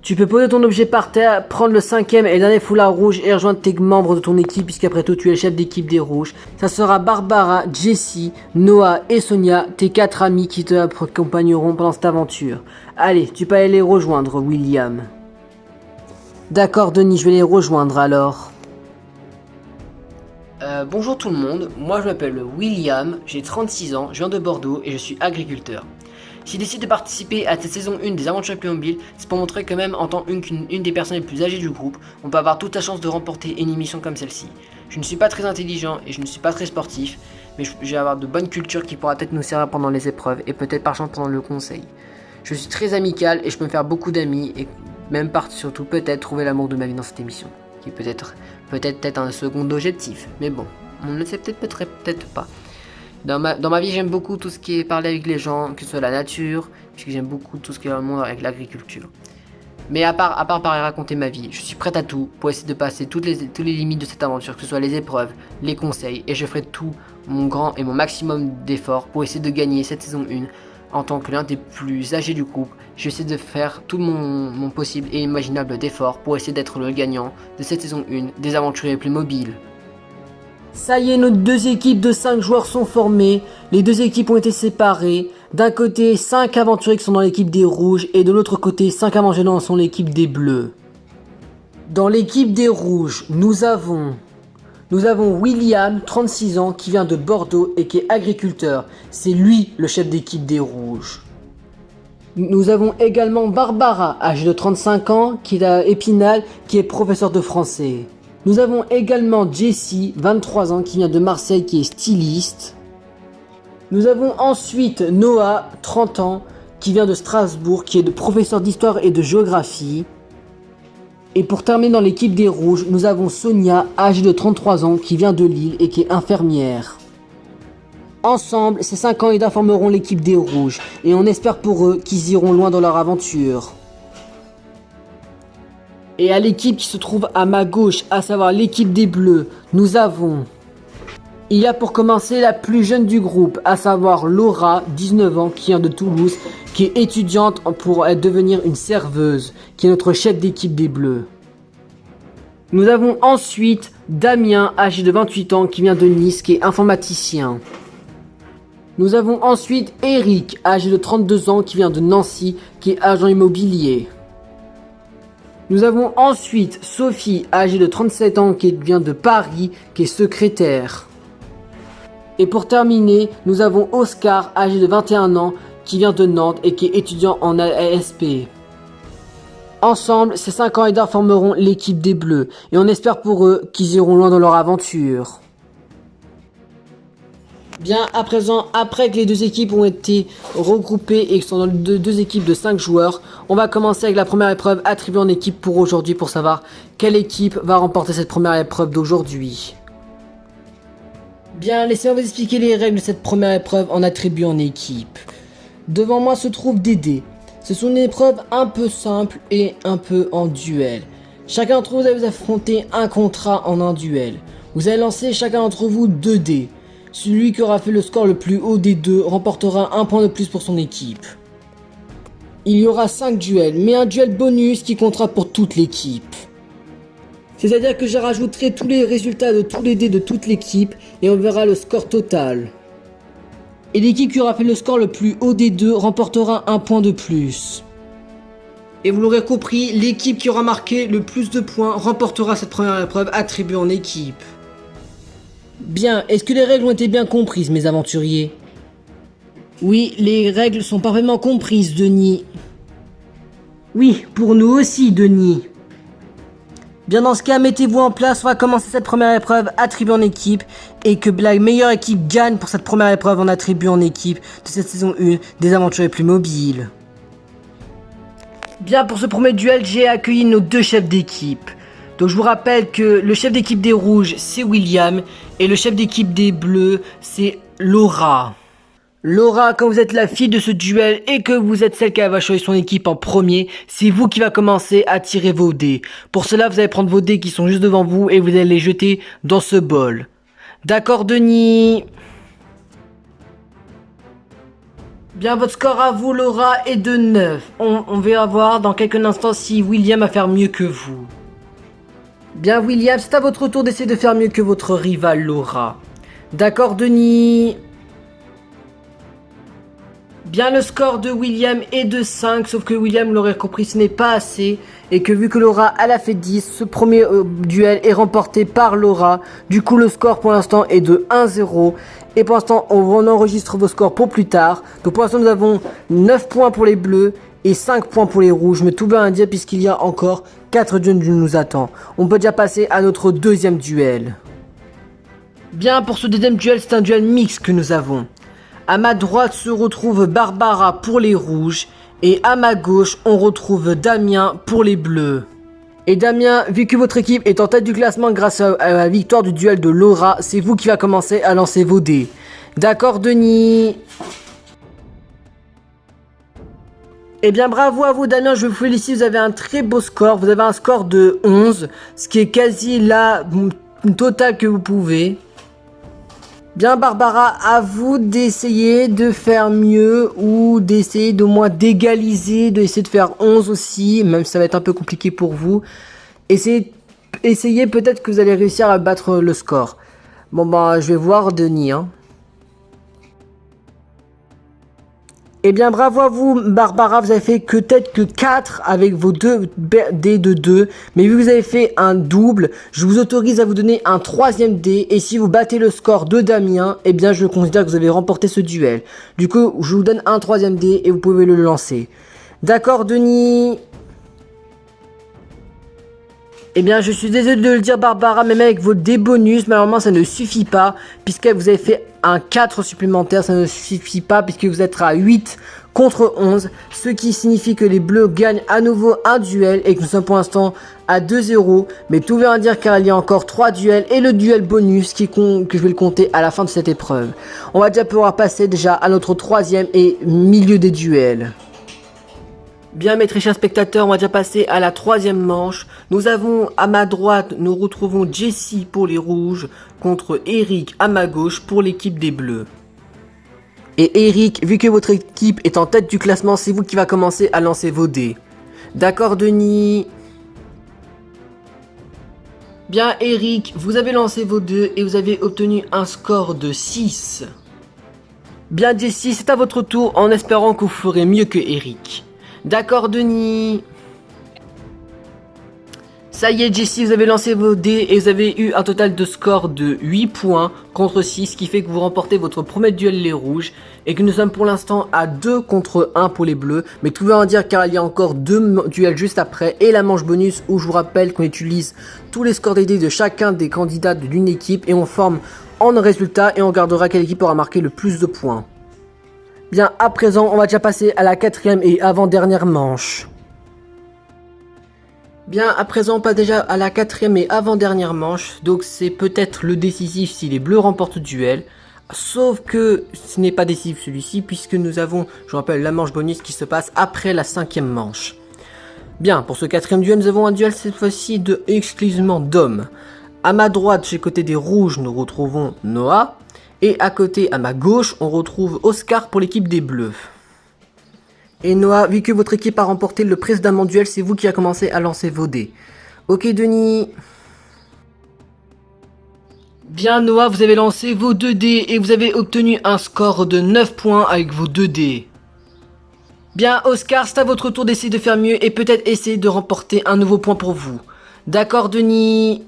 Tu peux poser ton objet par terre, prendre le 5e et le dernier foulard rouge et rejoindre tes membres de ton équipe, puisqu'après tout tu es le chef d'équipe des rouges. Ça sera Barbara, Jessie, Noah et Sonia, tes 4 amis qui te accompagneront pendant cette aventure. Allez, tu peux aller les rejoindre, William. D'accord, Denis, je vais les rejoindre alors. Bonjour tout le monde, moi je m'appelle William, j'ai 36 ans, je viens de Bordeaux et je suis agriculteur. Si je décide de participer à cette saison 1 des aventures Playmobil, c'est pour montrer que même en tant qu'une des personnes les plus âgées du groupe, on peut avoir toute la chance de remporter une émission comme celle-ci. Je ne suis pas très intelligent et je ne suis pas très sportif, mais je vais avoir de bonnes cultures qui pourra peut-être nous servir pendant les épreuves et peut-être par chance pendant le conseil. Je suis très amical et je peux me faire beaucoup d'amis et même surtout peut-être trouver l'amour de ma vie dans cette émission, qui est peut-être un second objectif, mais bon, on ne le sait peut-être pas. Dans ma vie, j'aime beaucoup tout ce qui est parler avec les gens, que ce soit la nature, puisque j'aime beaucoup tout ce qui est dans le monde avec l'agriculture. Mais à part parler raconter ma vie, je suis prête à tout pour essayer de passer toutes les limites de cette aventure, que ce soit les épreuves, les conseils, et je ferai tout mon grand et mon maximum d'efforts pour essayer de gagner cette saison 1. En tant que l'un des plus âgés du groupe, je vais essayer de faire tout mon possible et imaginable d'efforts pour essayer d'être le gagnant de cette saison 1 des aventuriers Playmobil. Ça y est, nos deux équipes de 5 joueurs sont formées. Les deux équipes ont été séparées. D'un côté, 5 aventuriers qui sont dans l'équipe des rouges et de l'autre côté, 5 aventuriers qui sont dans l'équipe des bleus. Dans l'équipe des rouges, nous avons William, 36 ans, qui vient de Bordeaux et qui est agriculteur. C'est lui le chef d'équipe des rouges. Nous avons également Barbara, âgée de 35 ans, qui est à Épinal, qui est professeur de français. Nous avons également Jessie, 23 ans, qui vient de Marseille, qui est styliste. Nous avons ensuite Noah, 30 ans, qui vient de Strasbourg, qui est professeur d'histoire et de géographie. Et pour terminer dans l'équipe des rouges, nous avons Sonia, âgée de 33 ans, qui vient de Lille et qui est infirmière. Ensemble, ces 5 candidats formeront l'équipe des rouges, et on espère pour eux qu'ils iront loin dans leur aventure. Et à l'équipe qui se trouve à ma gauche, à savoir l'équipe des bleus, nous avons... Il y a pour commencer la plus jeune du groupe, à savoir Laura, 19 ans, qui vient de Toulouse, qui est étudiante pour devenir une serveuse, qui est notre chef d'équipe des bleus. Nous avons ensuite Damien, âgé de 28 ans, qui vient de Nice, qui est informaticien. Nous avons ensuite Eric, âgé de 32 ans, qui vient de Nancy, qui est agent immobilier. Nous avons ensuite Sophie, âgée de 37 ans, qui vient de Paris, qui est secrétaire. Et pour terminer, nous avons Oscar, âgé de 21 ans, qui vient de Nantes et qui est étudiant en ASP. Ensemble, ces 5 candidats formeront l'équipe des Bleus, et on espère pour eux qu'ils iront loin dans leur aventure. Bien, à présent, après que les deux équipes ont été regroupées et que sont dans deux équipes de 5 joueurs, on va commencer avec la première épreuve attribuée en équipe pour aujourd'hui pour savoir quelle équipe va remporter cette première épreuve d'aujourd'hui. Bien, laissez-moi vous expliquer les règles de cette première épreuve en attribuée en équipe. Devant moi se trouve des dés. Ce sont des épreuves un peu simples et un peu en duel. Chacun d'entre vous allez vous affronter un contrat en un duel. Vous allez lancer chacun d'entre vous 2 dés. Celui qui aura fait le score le plus haut des deux remportera un point de plus pour son équipe. Il y aura 5 duels, mais un duel bonus qui comptera pour toute l'équipe. C'est-à-dire que je rajouterai tous les résultats de tous les dés de toute l'équipe et on verra le score total. Et l'équipe qui aura fait le score le plus haut des deux remportera un point de plus. Et vous l'aurez compris, l'équipe qui aura marqué le plus de points remportera cette première épreuve attribuée en équipe. Bien, est-ce que les règles ont été bien comprises, mes aventuriers? Oui, les règles sont parfaitement comprises, Denis. Oui, pour nous aussi, Denis. Bien, dans ce cas, mettez-vous en place, on va commencer cette première épreuve attribuée en équipe et que la meilleure équipe gagne pour cette première épreuve en attribuée en équipe de cette saison 1 des aventuriers plus mobiles. Bien, pour ce premier duel, j'ai accueilli nos 2 chefs d'équipe. Donc je vous rappelle que le chef d'équipe des rouges, c'est William, et le chef d'équipe des bleus, c'est Laura. Laura, quand vous êtes la fille de ce duel et que vous êtes celle qui va choisir son équipe en premier, c'est vous qui va commencer à tirer vos dés. Pour cela, vous allez prendre vos dés qui sont juste devant vous et vous allez les jeter dans ce bol. D'accord, Denis? Bien, votre score à vous, Laura, est de 9. On va voir dans quelques instants si William va faire mieux que vous. Bien, William, c'est à votre tour d'essayer de faire mieux que votre rivale, Laura. D'accord, Denis? Bien, le score de William est de 5, sauf que William l'aurait compris, ce n'est pas assez. Et que vu que Laura, elle a fait 10, ce premier duel est remporté par Laura. Du coup, le score pour l'instant est de 1-0. Et pour l'instant, on enregistre vos scores pour plus tard. Donc pour l'instant, nous avons 9 points pour les bleus et 5 points pour les rouges. Mais tout va bien dire puisqu'il y a encore 4 duels qui nous attendent. On peut déjà passer à notre deuxième duel. Bien, pour ce deuxième duel, c'est un duel mixte que nous avons. À ma droite se retrouve Barbara pour les rouges. Et à ma gauche, on retrouve Damien pour les bleus. Et Damien, vu que votre équipe est en tête du classement grâce à la victoire du duel de Laura, c'est vous qui va commencer à lancer vos dés. D'accord, Denis? Eh bien, bravo à vous, Damien, je vous félicite, vous avez un très beau score. Vous avez un score de 11, ce qui est quasi la totale que vous pouvez. Bien, Barbara, à vous d'essayer de faire mieux ou d'essayer d'au moins d'égaliser, d'essayer de faire 11 aussi, même si ça va être un peu compliqué pour vous. Essayez peut-être que vous allez réussir à battre le score. Bon, bah, je vais voir Denis, hein. Eh bien, bravo à vous, Barbara, vous avez fait peut-être que 4 avec vos 2 dés de 2. Mais vu que vous avez fait un double, je vous autorise à vous donner un 3e dé. Et si vous battez le score de Damien, eh bien, je considère que vous avez remporté ce duel. Du coup, je vous donne un 3e dé et vous pouvez le lancer. D'accord, Denis? Eh bien, je suis désolé de le dire, Barbara, mais même avec vos dés bonus, malheureusement, ça ne suffit pas, puisque vous avez fait un 4 supplémentaire, ça ne suffit pas, puisque vous êtes à 8 contre 11, ce qui signifie que les bleus gagnent à nouveau un duel, et que nous sommes pour l'instant à 2-0, mais tout veut rien dire car il y a encore 3 duels, et le duel bonus que je vais le compter à la fin de cette épreuve. On va déjà pouvoir passer déjà à notre 3e et milieu des duels. Bien, mes très chers spectateurs, on va déjà passer à la 3e manche. Nous avons à ma droite, nous retrouvons Jessie pour les rouges contre Eric à ma gauche pour l'équipe des bleus. Et Eric, vu que votre équipe est en tête du classement, c'est vous qui va commencer à lancer vos dés. D'accord, Denis? Bien, Eric, vous avez lancé vos dés et vous avez obtenu un score de 6. Bien, Jessie, c'est à votre tour en espérant que vous ferez mieux que Eric. D'accord, Denis? Ça y est, Jessie, vous avez lancé vos dés et vous avez eu un total de score de 8 points contre 6, ce qui fait que vous remportez votre premier duel les rouges et que nous sommes pour l'instant à 2 contre 1 pour les bleus. Mais tout va en dire car il y a encore 2 duels juste après et la manche bonus où je vous rappelle qu'on utilise tous les scores des dés de chacun des candidats d'une équipe et on forme en résultat et on regardera quelle équipe aura marqué le plus de points. Bien, à présent, on va déjà passer à la 4e et avant-dernière manche. Bien, à présent, on passe déjà à la 4e et avant-dernière manche. Donc, c'est peut-être le décisif si les bleus remportent le duel. Sauf que ce n'est pas décisif celui-ci, puisque nous avons, je vous rappelle, la manche bonus qui se passe après la 5e manche. Bien, pour ce 4e duel, nous avons un duel cette fois-ci exclusivement d'hommes. À ma droite, chez côté des rouges, nous retrouvons Noah. Et à côté, à ma gauche, on retrouve Oscar pour l'équipe des bleus. Et Noah, vu que votre équipe a remporté le précédent duel, c'est vous qui a commencé à lancer vos dés. Ok Denis. Bien Noah, vous avez lancé vos 2 dés et vous avez obtenu un score de 9 points avec vos 2 dés. Bien Oscar, c'est à votre tour d'essayer de faire mieux et peut-être essayer de remporter un nouveau point pour vous. D'accord Denis.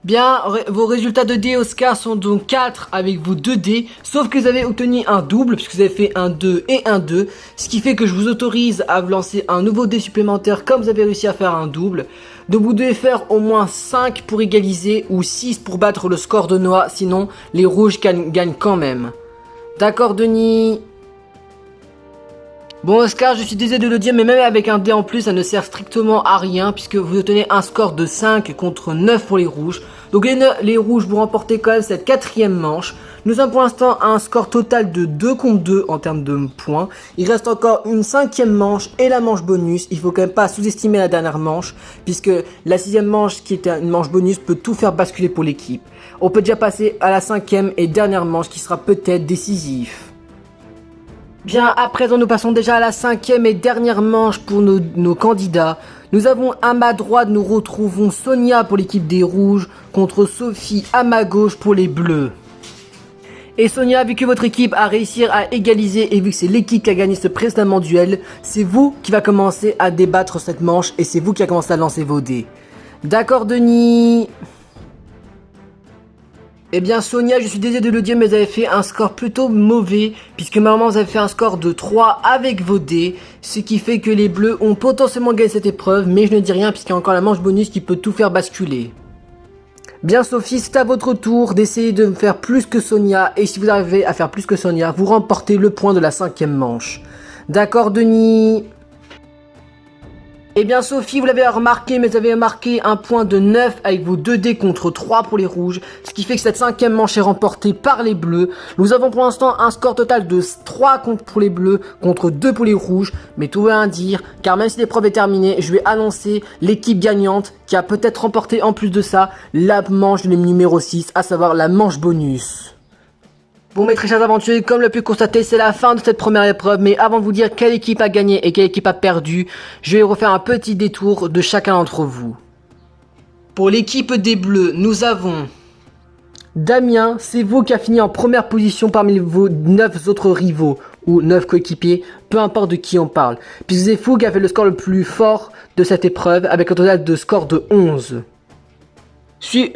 Bien, vos résultats de dés Oscar sont donc 4 avec vos 2 dés, sauf que vous avez obtenu un double, puisque vous avez fait un 2 et un 2, ce qui fait que je vous autorise à vous lancer un nouveau dé supplémentaire comme vous avez réussi à faire un double. Donc vous devez faire au moins 5 pour égaliser ou 6 pour battre le score de Noah, sinon les rouges gagnent quand même. D'accord Denis? Bon Oscar, je suis désolé de le dire, mais même avec un dé en plus, ça ne sert strictement à rien, puisque vous obtenez un score de 5 contre 9 pour les rouges. Donc les rouges, vous remportez quand même cette 4e manche. Nous avons pour l'instant un score total de 2 contre 2 en termes de points. Il reste encore une 5e manche et la manche bonus. Il faut quand même pas sous-estimer la dernière manche, puisque la 6e manche, qui est une manche bonus, peut tout faire basculer pour l'équipe. On peut déjà passer à la 5e et dernière manche, qui sera peut-être décisive. Bien, à présent, nous passons déjà à la 5e et dernière manche pour nos candidats. Nous avons à ma droite, nous retrouvons Sonia pour l'équipe des rouges contre Sophie à ma gauche pour les bleus. Et Sonia, vu que votre équipe a réussi à égaliser et vu que c'est l'équipe qui a gagné ce précédent duel, c'est vous qui va commencer à débattre cette manche et c'est vous qui a commencé à lancer vos dés. D'accord Denis? Eh bien Sonia, je suis désolé de le dire, mais vous avez fait un score plutôt mauvais, puisque normalement vous avez fait un score de 3 avec vos dés, ce qui fait que les bleus ont potentiellement gagné cette épreuve, mais je ne dis rien puisqu'il y a encore la manche bonus qui peut tout faire basculer. Bien Sophie, c'est à votre tour d'essayer de faire plus que Sonia, et si vous arrivez à faire plus que Sonia, vous remportez le point de la 5e manche. D'accord Denis? Eh bien Sophie, vous l'avez remarqué, mais vous avez marqué un point de 9 avec vos 2 dés contre 3 pour les rouges, ce qui fait que cette 5e manche est remportée par les bleus. Nous avons pour l'instant un score total de 3 pour les bleus contre 2 pour les rouges, mais tout veut rien dire, car même si l'épreuve est terminée, je vais annoncer l'équipe gagnante qui a peut-être remporté en plus de ça la manche numéro 6, à savoir la manche bonus. Bon mes très chers aventuriers, comme le pu constater, c'est la fin de cette première épreuve, mais avant de vous dire quelle équipe a gagné et quelle équipe a perdu, je vais refaire un petit détour de chacun d'entre vous. Pour l'équipe des bleus, nous avons Damien, c'est vous qui a fini en première position parmi vos 9 autres rivaux, ou 9 coéquipiers, peu importe de qui on parle, puisque c'est vous qui a fait le score le plus fort de cette épreuve, avec un total de score de 11.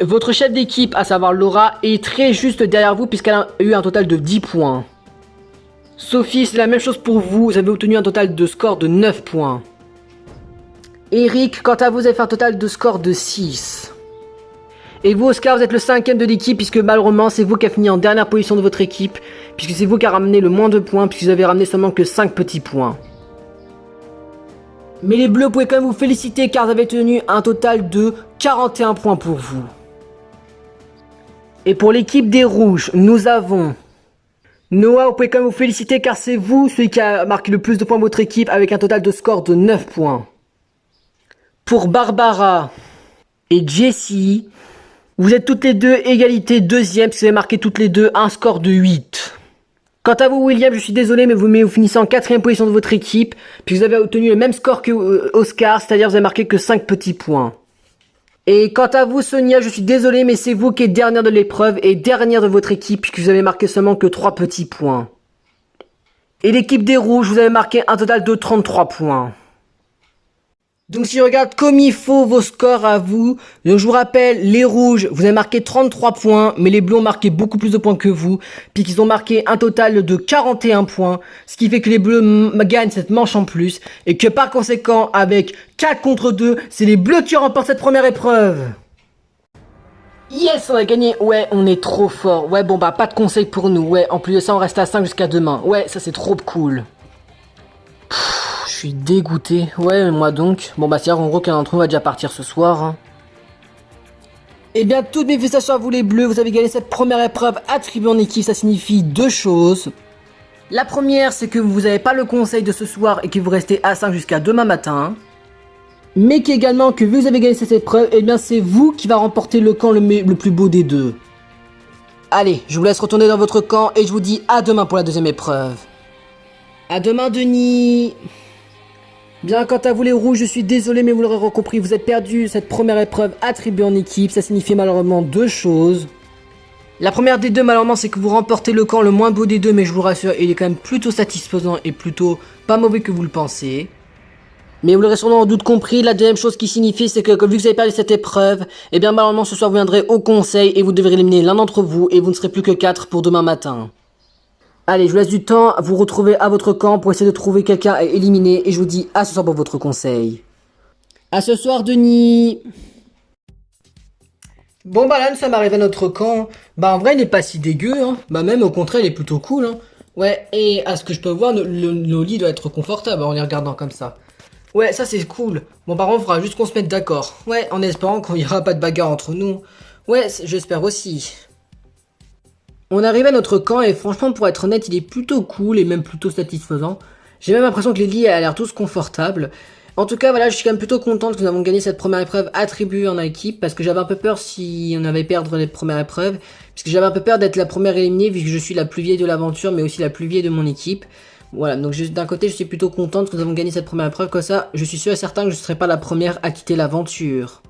Votre chef d'équipe, à savoir Laura, est très juste derrière vous puisqu'elle a eu un total de 10 points. Sophie, c'est la même chose pour vous, vous avez obtenu un total de score de 9 points. Eric, quant à vous, vous avez fait un total de score de 6. Et vous, Oscar, vous êtes le 5e de l'équipe puisque malheureusement, c'est vous qui avez fini en dernière position de votre équipe, puisque c'est vous qui avez ramené le moins de points, puisque vous avez ramené seulement que 5 petits points. Mais les bleus, vous pouvez quand même vous féliciter car vous avez tenu un total de 41 points pour vous. Et pour l'équipe des rouges, nous avons Noah, vous pouvez quand même vous féliciter car c'est vous celui qui a marqué le plus de points de votre équipe avec un total de score de 9 points. Pour Barbara et Jessie, vous êtes toutes les deux égalité 2e parce que vous avez marqué toutes les deux un score de 8. Quant à vous William, je suis désolé mais vous finissez en 4e position de votre équipe, puis vous avez obtenu le même score que Oscar, c'est-à-dire vous avez marqué que 5 petits points. Et quant à vous Sonia, je suis désolé mais c'est vous qui êtes dernière de l'épreuve et dernière de votre équipe puisque vous avez marqué seulement que 3 petits points. Et l'équipe des rouges, vous avez marqué un total de 33 points. Donc si je regarde comme il faut vos scores à vous, donc je vous rappelle, les rouges, vous avez marqué 33 points, mais les bleus ont marqué beaucoup plus de points que vous, puis qu'ils ont marqué un total de 41 points, ce qui fait que les bleus gagnent cette manche en plus, et que par conséquent, avec 4 contre 2, c'est les bleus qui remportent cette première épreuve. Yes, on a gagné. Ouais, on est trop fort. Ouais, bon bah pas de conseils pour nous. Ouais, en plus de ça, on reste à 5 jusqu'à demain. Ouais, ça c'est trop cool. Je suis dégoûté. Ouais, moi donc. Bon bah c'est-à-dire en gros qu'un d'entre nous va déjà partir ce soir. Hein. Eh bien, toutes mes félicitations à vous les bleus. Vous avez gagné cette première épreuve attribuée en équipe. Ça signifie deux choses. La première, c'est que vous n'avez pas le conseil de ce soir et que vous restez à 5 jusqu'à demain matin. Mais qu'également, que vu que vous avez gagné cette épreuve, eh bien c'est vous qui va remporter le camp le plus beau des deux. Allez, je vous laisse retourner dans votre camp et je vous dis à demain pour la deuxième épreuve. À demain, Denis. Bien, quant à vous les rouges, je suis désolé, mais vous l'aurez compris, vous êtes perdu cette première épreuve attribuée en équipe. Ça signifie malheureusement deux choses. La première des deux, malheureusement, c'est que vous remportez le camp le moins beau des deux, mais je vous rassure, il est quand même plutôt satisfaisant et plutôt pas mauvais que vous le pensez. Mais vous l'aurez sûrement en doute compris, la deuxième chose qui signifie, c'est que vu que vous avez perdu cette épreuve, eh bien malheureusement ce soir vous viendrez au conseil et vous devrez éliminer l'un d'entre vous et vous ne serez plus que 4 pour demain matin. Allez, je vous laisse du temps à vous retrouver à votre camp pour essayer de trouver quelqu'un à éliminer et je vous dis à ce soir pour votre conseil. À ce soir, Denis. Bon bah là, nous sommes arrivés à notre camp. Bah en vrai, il n'est pas si dégueu, hein. Bah même au contraire, il est plutôt cool, hein. Ouais, et à ce que je peux voir, nos lits doivent être confortables en les regardant comme ça. Ouais, ça c'est cool. Bon, par contre, il faudra juste qu'on se mette d'accord. Ouais, en espérant qu'il n'y aura pas de bagarre entre nous. Ouais, j'espère aussi. On arrive à notre camp et franchement, pour être honnête, il est plutôt cool et même plutôt satisfaisant. J'ai même l'impression que les lits a l'air tous confortables. En tout cas, voilà, je suis quand même plutôt contente que nous avons gagné cette première épreuve attribuée en équipe parce que j'avais un peu peur si on avait perdre les premières épreuves. Parce que j'avais un peu peur d'être la première éliminée vu que je suis la plus vieille de l'aventure mais aussi la plus vieille de mon équipe. Voilà, donc d'un côté je suis plutôt contente que nous avons gagné cette première épreuve, comme ça je suis sûr et certain que je ne serai pas la première à quitter l'aventure.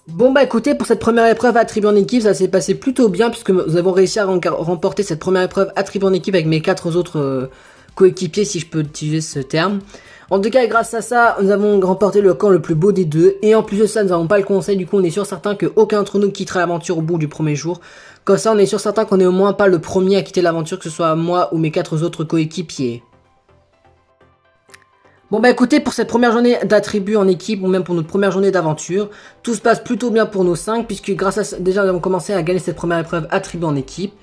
Bon bah écoutez, pour cette première épreuve attribuée en équipe, ça s'est passé plutôt bien puisque nous avons réussi à remporter cette première épreuve attribuée en équipe avec mes 4 autres coéquipiers, si je peux utiliser ce terme. En tout cas, grâce à ça, nous avons remporté le camp le plus beau des deux. Et en plus de ça, nous n'avons pas le conseil, du coup on est sûr certain qu'aucun d'entre nous quittera l'aventure au bout du premier jour. Comme ça, on est sûr certain qu'on est au moins pas le premier à quitter l'aventure, que ce soit moi ou mes 4 autres coéquipiers. Bon bah écoutez, pour cette première journée d'attribut en équipe, ou même pour notre première journée d'aventure, tout se passe plutôt bien pour nos 5, puisque grâce à ça, déjà nous avons commencé à gagner cette première épreuve attribut en équipe.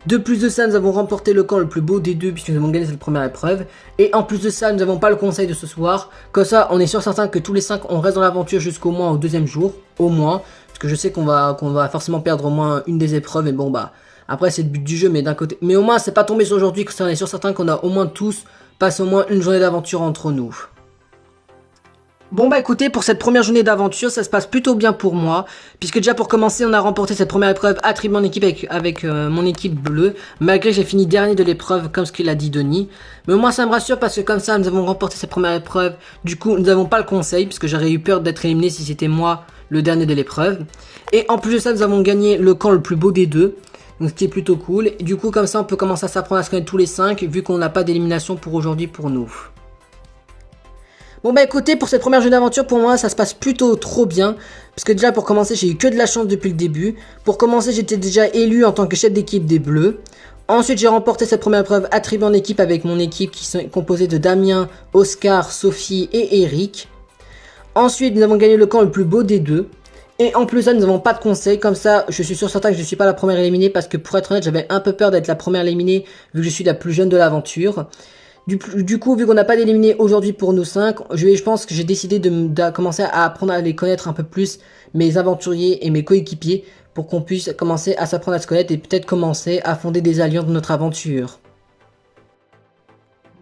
De plus de ça, nous avons remporté le camp le plus beau des deux, puisque nous avons gagné cette première épreuve. Et en plus de ça, nous n'avons pas le conseil de ce soir. Comme ça, on est sûr certain que tous les 5, on reste dans l'aventure jusqu'au moins au deuxième jour, au moins. Parce que je sais qu'on va forcément perdre au moins une des épreuves, et bon bah... Après c'est le but du jeu, mais d'un côté... Mais au moins c'est pas tombé sur aujourd'hui, que ça on est sûr certain qu'on a au moins tous passé au moins une journée d'aventure entre nous. Bon bah écoutez, pour cette première journée d'aventure, ça se passe plutôt bien pour moi, puisque déjà pour commencer, on a remporté cette première épreuve attribuée en équipe avec mon équipe bleue, malgré que j'ai fini dernier de l'épreuve, comme ce qu'il a dit Denis. Mais au moins ça me rassure, parce que comme ça, nous avons remporté cette première épreuve, du coup, nous n'avons pas le conseil, puisque j'aurais eu peur d'être éliminé si c'était moi le dernier de l'épreuve. Et en plus de ça, nous avons gagné le camp le plus beau des deux, donc ce qui est plutôt cool. Et du coup, comme ça, on peut commencer à s'apprendre à se connaître tous les 5, vu qu'on n'a pas d'élimination pour aujourd'hui pour nous. Bon bah écoutez, pour cette première journée d'aventure, pour moi ça se passe plutôt trop bien. Parce que déjà pour commencer, j'ai eu que de la chance depuis le début. Pour commencer, j'étais déjà élu en tant que chef d'équipe des Bleus. Ensuite, j'ai remporté cette première épreuve attribuée en équipe avec mon équipe qui est composée de Damien, Oscar, Sophie et Eric. Ensuite, nous avons gagné le camp le plus beau des deux. Et en plus de ça, nous n'avons pas de conseil. Comme ça, je suis sûr certain que je ne suis pas la première éliminée. Parce que pour être honnête, j'avais un peu peur d'être la première éliminée vu que je suis la plus jeune de l'aventure. Du coup, vu qu'on n'a pas d'éliminer aujourd'hui pour nos 5, je pense que j'ai décidé de commencer à apprendre à les connaître un peu plus, mes aventuriers et mes coéquipiers, pour qu'on puisse commencer à s'apprendre à se connaître et peut-être commencer à fonder des alliances de notre aventure.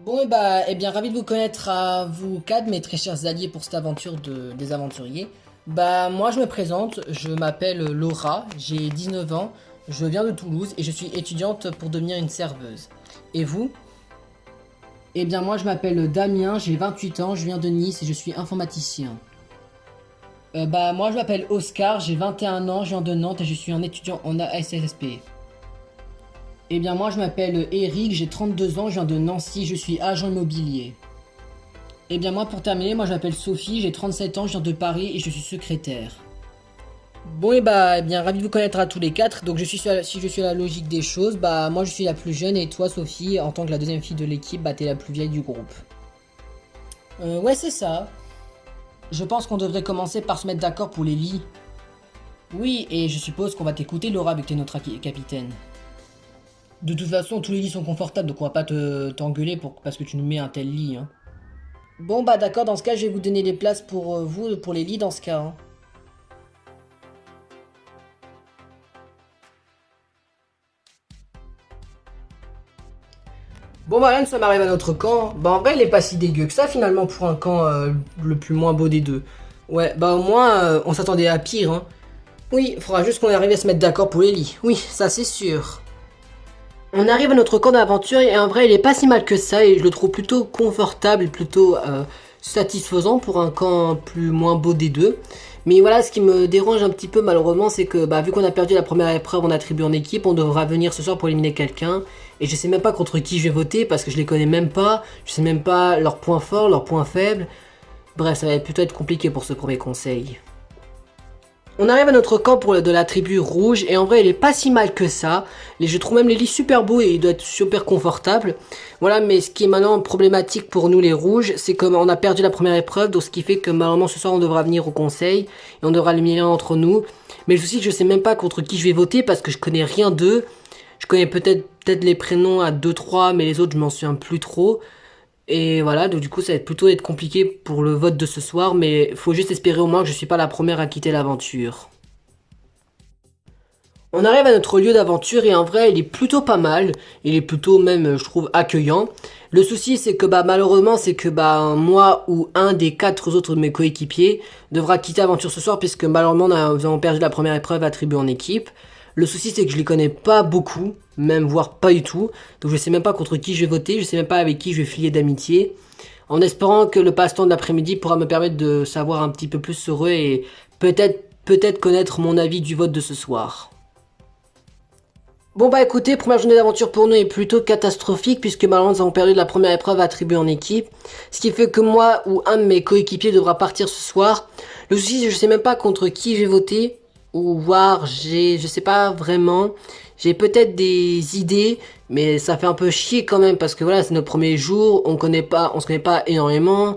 Bon, et bah, eh bien, ravi de vous connaître à vous 4, mes très chers alliés pour cette aventure des aventuriers. Bah, moi, je me présente, je m'appelle Laura, j'ai 19 ans, je viens de Toulouse et je suis étudiante pour devenir une serveuse. Et vous ? Eh bien moi je m'appelle Damien, j'ai 28 ans, je viens de Nice et je suis informaticien. Bah moi je m'appelle Oscar, j'ai 21 ans, je viens de Nantes et je suis un étudiant en ASSP. Eh bien moi je m'appelle Eric, j'ai 32 ans, je viens de Nancy, je suis agent immobilier. Eh bien moi pour terminer, moi je m'appelle Sophie, j'ai 37 ans, je viens de Paris et je suis secrétaire. Bon et bah, eh bien ravi de vous connaître à tous les quatre, donc si je suis à la logique des choses, bah moi je suis la plus jeune et toi Sophie, en tant que la deuxième fille de l'équipe, bah t'es la plus vieille du groupe. Ouais c'est ça. Je pense qu'on devrait commencer par se mettre d'accord pour les lits. Oui, et je suppose qu'on va t'écouter Laura vu que t'es notre capitaine. De toute façon, tous les lits sont confortables, donc on va pas t'engueuler parce que tu nous mets un tel lit, hein. Bon bah d'accord, dans ce cas, je vais vous donner les places pour vous, pour les lits dans ce cas, hein. Bon bah là, nous sommes arrivés à notre camp. Bah en vrai, il est pas si dégueu que ça finalement pour un camp le plus moins beau des deux. Ouais, bah au moins, on s'attendait à pire, hein. Oui, faudra juste qu'on arrive à se mettre d'accord pour les lits. Oui, ça c'est sûr. On arrive à notre camp d'aventure et en vrai il est pas si mal que ça et je le trouve plutôt confortable et plutôt satisfaisant pour un camp plus moins beau des deux. Mais voilà, ce qui me dérange un petit peu malheureusement, c'est que bah, vu qu'on a perdu la première épreuve en attribut en équipe, on devra venir ce soir pour éliminer quelqu'un. Et je sais même pas contre qui je vais voter parce que je les connais même pas, je sais même pas leurs points forts, leurs points faibles. Bref, ça va plutôt être compliqué pour ce premier conseil. On arrive à notre camp pour de la tribu rouge et en vrai il est pas si mal que ça. Je trouve même les lits super beaux et il doit être super confortable. Voilà, mais ce qui est maintenant problématique pour nous les rouges, c'est qu'on a perdu la première épreuve, donc ce qui fait que malheureusement ce soir on devra venir au conseil et on devra éliminer l'un entre nous. Mais le souci c'est que je sais même pas contre qui je vais voter parce que je connais rien d'eux. Je connais peut-être les prénoms à 2-3 mais les autres je m'en souviens plus trop. Et voilà, donc du coup ça va être plutôt être compliqué pour le vote de ce soir, mais faut juste espérer au moins que je suis pas la première à quitter l'aventure. On arrive à notre lieu d'aventure et en vrai il est plutôt pas mal, il est plutôt même je trouve accueillant. Le souci c'est que bah malheureusement c'est que bah moi ou un des 4 autres de mes coéquipiers devra quitter l'aventure ce soir puisque malheureusement nous avons perdu la première épreuve attribuée en équipe. Le souci c'est que je les connais pas beaucoup, même voire pas du tout, donc je sais même pas contre qui je vais voter, je sais même pas avec qui je vais filer d'amitié. En espérant que le passe-temps de l'après-midi pourra me permettre de savoir un petit peu plus sur eux et peut-être connaître mon avis du vote de ce soir. Bon bah écoutez, première journée d'aventure pour nous est plutôt catastrophique puisque malheureusement nous avons perdu la première épreuve attribuée en équipe. Ce qui fait que moi ou un de mes coéquipiers devra partir ce soir. Le souci c'est que je sais même pas contre qui je vais voter ou voir, je sais pas vraiment. J'ai peut-être des idées, mais ça fait un peu chier quand même parce que voilà c'est notre premier jour, on se connaît pas énormément.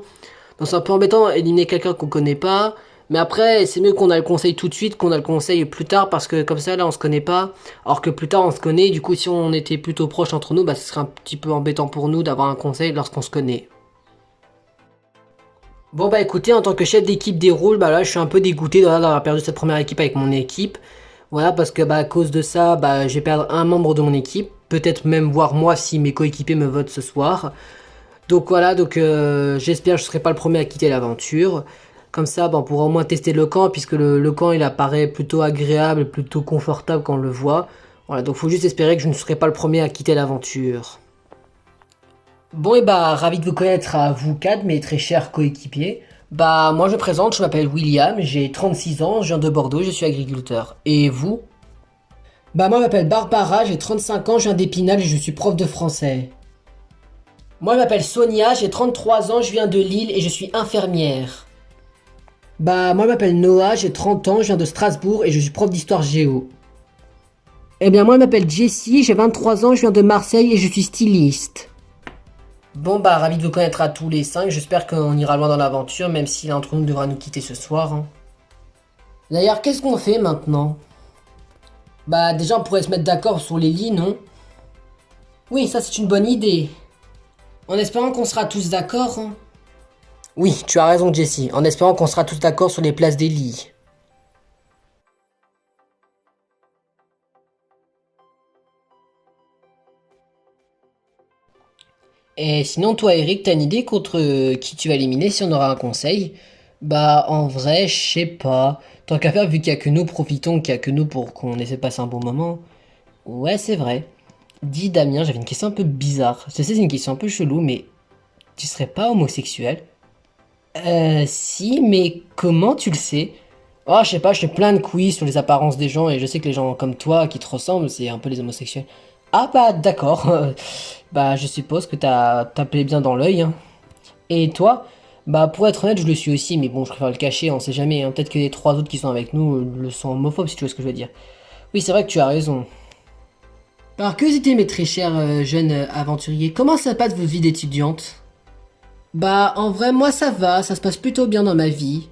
Donc c'est un peu embêtant d'éliminer quelqu'un qu'on connaît pas. Mais après, c'est mieux qu'on a le conseil tout de suite, qu'on a le conseil plus tard, parce que comme ça, là, on se connaît pas. Alors que plus tard, on se connaît. Du coup, si on était plutôt proches entre nous, bah, ce serait un petit peu embêtant pour nous d'avoir un conseil lorsqu'on se connaît. Bon, bah, écoutez, en tant que chef d'équipe des rôles, bah, là, je suis un peu dégoûté d'avoir perdu cette première équipe avec mon équipe. Voilà, parce que, bah, à cause de ça, bah, je vais perdre un membre de mon équipe. Peut-être même voir moi si mes coéquipiers me votent ce soir. Donc voilà, j'espère que je ne serai pas le premier à quitter l'aventure. Comme ça, on pourra au moins tester le camp, puisque le camp il apparaît plutôt agréable, plutôt confortable quand on le voit. Voilà, donc faut juste espérer que je ne serai pas le premier à quitter l'aventure. Bon et bah, ravi de vous connaître à vous quatre, mes très chers coéquipiers. Bah, moi je me présente, je m'appelle William, j'ai 36 ans, je viens de Bordeaux, je suis agriculteur. Et vous? Bah, moi je m'appelle Barbara, j'ai 35 ans, je viens d'Épinal et je suis prof de français. Moi je m'appelle Sonia, j'ai 33 ans, je viens de Lille et je suis infirmière. Bah, moi je m'appelle Noah, j'ai 30 ans, je viens de Strasbourg et je suis prof d'histoire géo. Eh bien, moi je m'appelle Jessie, j'ai 23 ans, je viens de Marseille et je suis styliste. Bon bah, ravi de vous connaître à tous les 5, j'espère qu'on ira loin dans l'aventure, même si l'un d'entre nous devra nous quitter ce soir, hein. D'ailleurs, qu'est-ce qu'on fait maintenant? Bah, déjà on pourrait se mettre d'accord sur les lits, non? Oui, ça c'est une bonne idée. En espérant qu'on sera tous d'accord, hein. Oui, tu as raison Jessie, en espérant qu'on sera tous d'accord sur les places des lits. Et sinon toi Eric, t'as une idée contre qui tu vas éliminer si on aura un conseil? Bah en vrai, je sais pas. Tant qu'à faire, vu qu'il y a que nous, profitons qu'il y a que nous pour qu'on essaie de passer un bon moment. Ouais, c'est vrai. Dis Damien, j'avais une question un peu bizarre. Je sais, c'est une question un peu chelou, mais tu serais pas homosexuel? Si, mais comment tu le sais? Oh, je sais pas, je fais plein de quiz sur les apparences des gens et je sais que les gens comme toi qui te ressemblent, c'est un peu les homosexuels. Ah bah d'accord, bah je suppose que t'as tapé bien dans l'œil, hein. Et toi? Bah pour être honnête, je le suis aussi, mais bon, je préfère le cacher, on sait jamais, hein. Peut-être que les 3 autres qui sont avec nous le sont homophobes, si tu vois ce que je veux dire. Oui, c'est vrai que tu as raison. Par curiosité, mes très chers jeunes aventuriers, comment ça passe votre vie d'étudiante? Bah en vrai, moi ça va, ça se passe plutôt bien dans ma vie.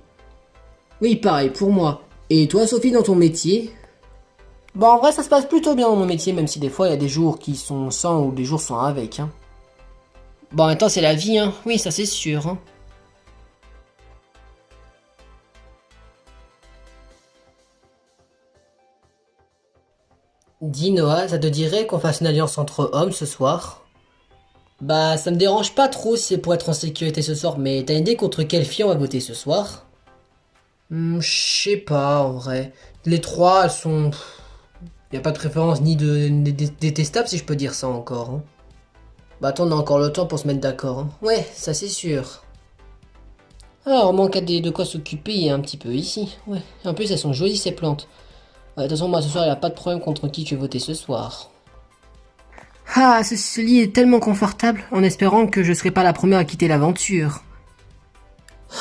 Oui, pareil, pour moi. Et toi, Sophie, dans ton métier? Bah en vrai, ça se passe plutôt bien dans mon métier, même si des fois il y a des jours qui sont sans ou des jours sans avec, hein. Bon, en même temps, c'est la vie, hein. Oui, ça c'est sûr, hein. Dis Noah, ça te dirait qu'on fasse une alliance entre hommes ce soir? Bah, ça me dérange pas trop si c'est pour être en sécurité ce soir, mais t'as une idée contre quelle fille on va voter ce soir? Je sais pas, en vrai. Les trois, elles sont... Y a pas de préférence ni de détestable si je peux dire ça encore, hein. Bah attends, on a encore le temps pour se mettre d'accord, hein. Ouais, ça c'est sûr. Ah, on manque de quoi s'occuper un petit peu ici. Ouais, en plus elles sont jolies ces plantes. Ouais, de toute façon, moi ce soir, il a pas de problème contre qui tu veux voter ce soir. Ah, ce lit est tellement confortable, en espérant que je serai pas la première à quitter l'aventure.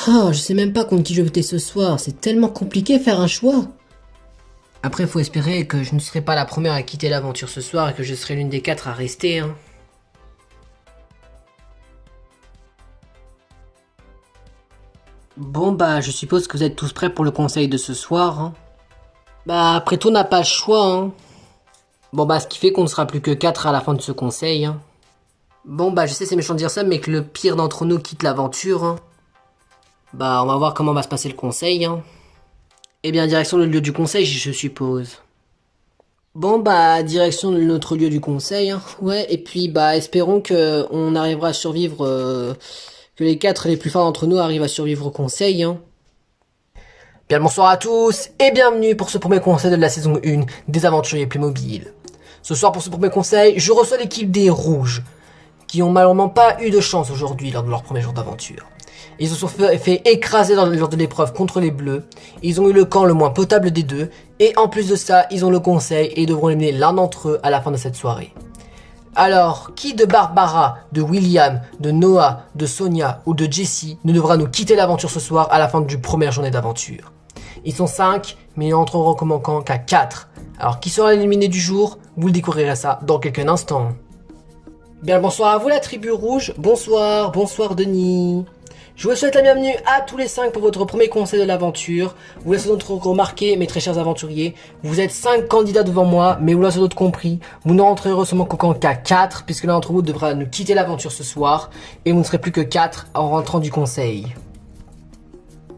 Ah, je sais même pas contre qui je vais voter ce soir, c'est tellement compliqué de faire un choix. Après, faut espérer que je ne serai pas la première à quitter l'aventure ce soir et que je serai l'une des 4 à rester, hein. Bon bah, je suppose que vous êtes tous prêts pour le conseil de ce soir, hein. Bah, après tout, on n'a pas le choix, hein. Bon bah, ce qui fait qu'on ne sera plus que 4 à la fin de ce conseil, hein. Bon bah, je sais c'est méchant de dire ça, mais que le pire d'entre nous quitte l'aventure, hein. Bah, on va voir comment va se passer le conseil, hein. Eh bien, direction le lieu du conseil, je suppose. Bon bah, direction de notre lieu du conseil, hein. Ouais, et puis bah, espérons que on arrivera à survivre, que les 4 les plus forts d'entre nous arrivent à survivre au conseil, hein. Bien le bonsoir à tous et bienvenue pour ce premier conseil de la saison 1 des Aventuriers Playmobil. Ce soir pour ce premier conseil, je reçois l'équipe des Rouges, qui ont malheureusement pas eu de chance aujourd'hui lors de leur premier jour d'aventure. Ils se sont fait écraser lors de l'épreuve contre les Bleus, ils ont eu le camp le moins potable des deux, et en plus de ça, ils ont le conseil et devront éliminer l'un d'entre eux à la fin de cette soirée. Alors, qui de Barbara, de William, de Noah, de Sonia ou de Jessie ne devra nous quitter l'aventure ce soir à la fin du première journée d'aventure? Ils sont 5, mais ils n'entreront qu'au manquant qu'à 4. Alors qui sera éliminé du jour? Vous le découvrirez ça dans quelques instants. Bien bonsoir à vous la tribu rouge, bonsoir Denis. Je vous souhaite la bienvenue à tous les 5 pour votre premier conseil de l'aventure. Vous laissez d'autres remarquer, mes très chers aventuriers, vous êtes 5 candidats devant moi, mais vous l'avez d'autres compris, vous ne rentrerez seulement qu'en cas 4, puisque l'un d'entre vous devra nous quitter l'aventure ce soir, et vous ne serez plus que 4 en rentrant du conseil.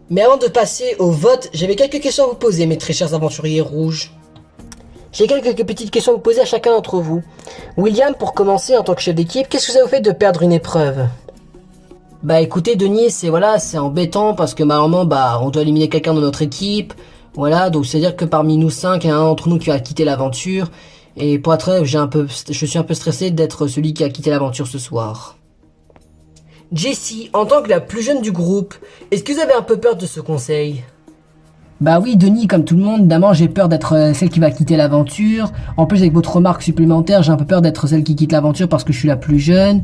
Mais avant de passer au vote, j'avais quelques questions à vous poser, mes très chers aventuriers rouges. J'ai quelques petites questions à vous poser à chacun d'entre vous. William, pour commencer, en tant que chef d'équipe, qu'est-ce que ça vous fait de perdre une épreuve? Bah écoutez Denis, c'est embêtant parce que malheureusement on doit éliminer quelqu'un de notre équipe. Voilà, donc c'est-à-dire que parmi nous 5, il y a un d'entre nous qui va quitter l'aventure. Et pour être vrai, je suis un peu stressé d'être celui qui a quitté l'aventure ce soir. Jessie, en tant que la plus jeune du groupe, est-ce que vous avez un peu peur de ce conseil? Bah oui Denis, comme tout le monde, évidemment j'ai peur d'être celle qui va quitter l'aventure. En plus avec votre remarque supplémentaire, j'ai un peu peur d'être celle qui quitte l'aventure parce que je suis la plus jeune.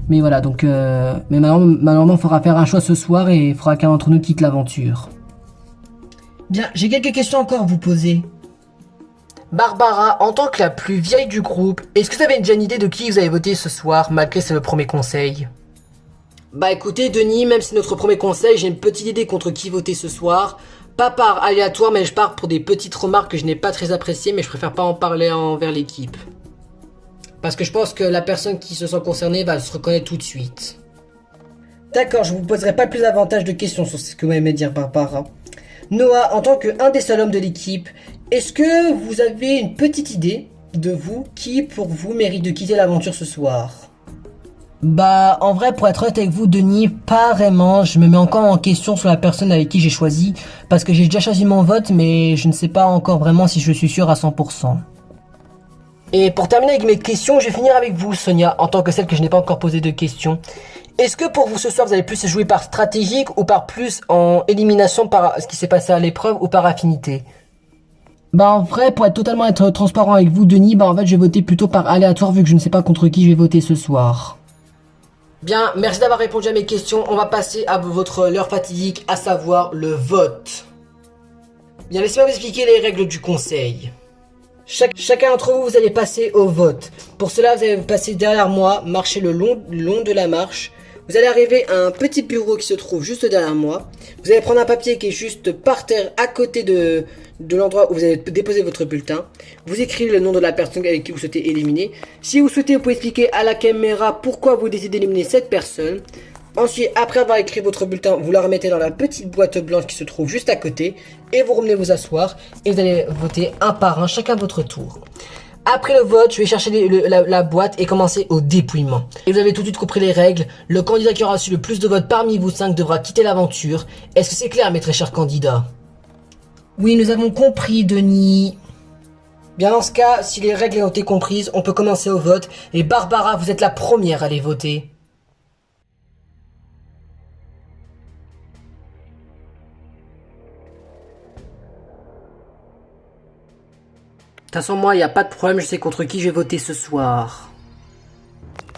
Mais voilà, donc mais malheureusement il faudra faire un choix ce soir et il faudra qu'un d'entre nous quitte l'aventure. Bien, j'ai quelques questions encore à vous poser. Barbara, en tant que la plus vieille du groupe, est-ce que vous avez déjà une idée de qui vous allez voter ce soir, malgré c'est le premier conseil? Bah écoutez Denis, même si c'est notre premier conseil, j'ai une petite idée contre qui voter ce soir. Pas par aléatoire, mais je pars pour des petites remarques que je n'ai pas très appréciées, mais je préfère pas en parler envers l'équipe. Parce que je pense que la personne qui se sent concernée va se reconnaître tout de suite. D'accord, je vous poserai pas plus davantage de questions sur ce que vous aimez dire Barbara. Noah, en tant qu'un des seuls hommes de l'équipe, est-ce que vous avez une petite idée de vous qui, pour vous, mérite de quitter l'aventure ce soir? Bah, en vrai, pour être honnête avec vous, Denis, pas vraiment. Je me mets encore en question sur la personne avec qui j'ai choisi, parce que j'ai déjà choisi mon vote, mais je ne sais pas encore vraiment si je suis sûr à 100%. Et pour terminer avec mes questions, je vais finir avec vous, Sonia, en tant que celle que je n'ai pas encore posé de questions. Est-ce que pour vous ce soir, vous allez plus jouer par stratégique ou par plus en élimination par ce qui s'est passé à l'épreuve ou par affinité? Bah en vrai, pour être transparent avec vous, Denis, bah en fait je vais voter plutôt par aléatoire vu que je ne sais pas contre qui je vais voter ce soir. Bien, merci d'avoir répondu à mes questions. On va passer à votre l'heure fatidique, à savoir le vote. Bien, laissez-moi vous expliquer les règles du conseil. Chacun d'entre vous, vous allez passer au vote. Pour cela, vous allez passer derrière moi, marcher le long de la marche. Vous allez arriver à un petit bureau qui se trouve juste derrière moi. Vous allez prendre un papier qui est juste par terre à côté de l'endroit où vous allez déposer votre bulletin. Vous écrivez le nom de la personne avec qui vous souhaitez éliminer. Si vous souhaitez, vous pouvez expliquer à la caméra pourquoi vous décidez d'éliminer cette personne. Ensuite, après avoir écrit votre bulletin, vous la remettez dans la petite boîte blanche qui se trouve juste à côté. Et vous revenez vous asseoir et vous allez voter un par un, chacun votre tour. Après le vote, je vais chercher la boîte et commencer au dépouillement. Et vous avez tout de suite compris les règles. Le candidat qui aura reçu le plus de votes parmi vous 5 devra quitter l'aventure. Est-ce que c'est clair, mes très chers candidats? Oui, nous avons compris, Denis. Bien, dans ce cas, si les règles ont été comprises, on peut commencer au vote. Et Barbara, vous êtes la première à aller voter. De toute façon, moi, il n'y a pas de problème, je sais contre qui je vais voter ce soir.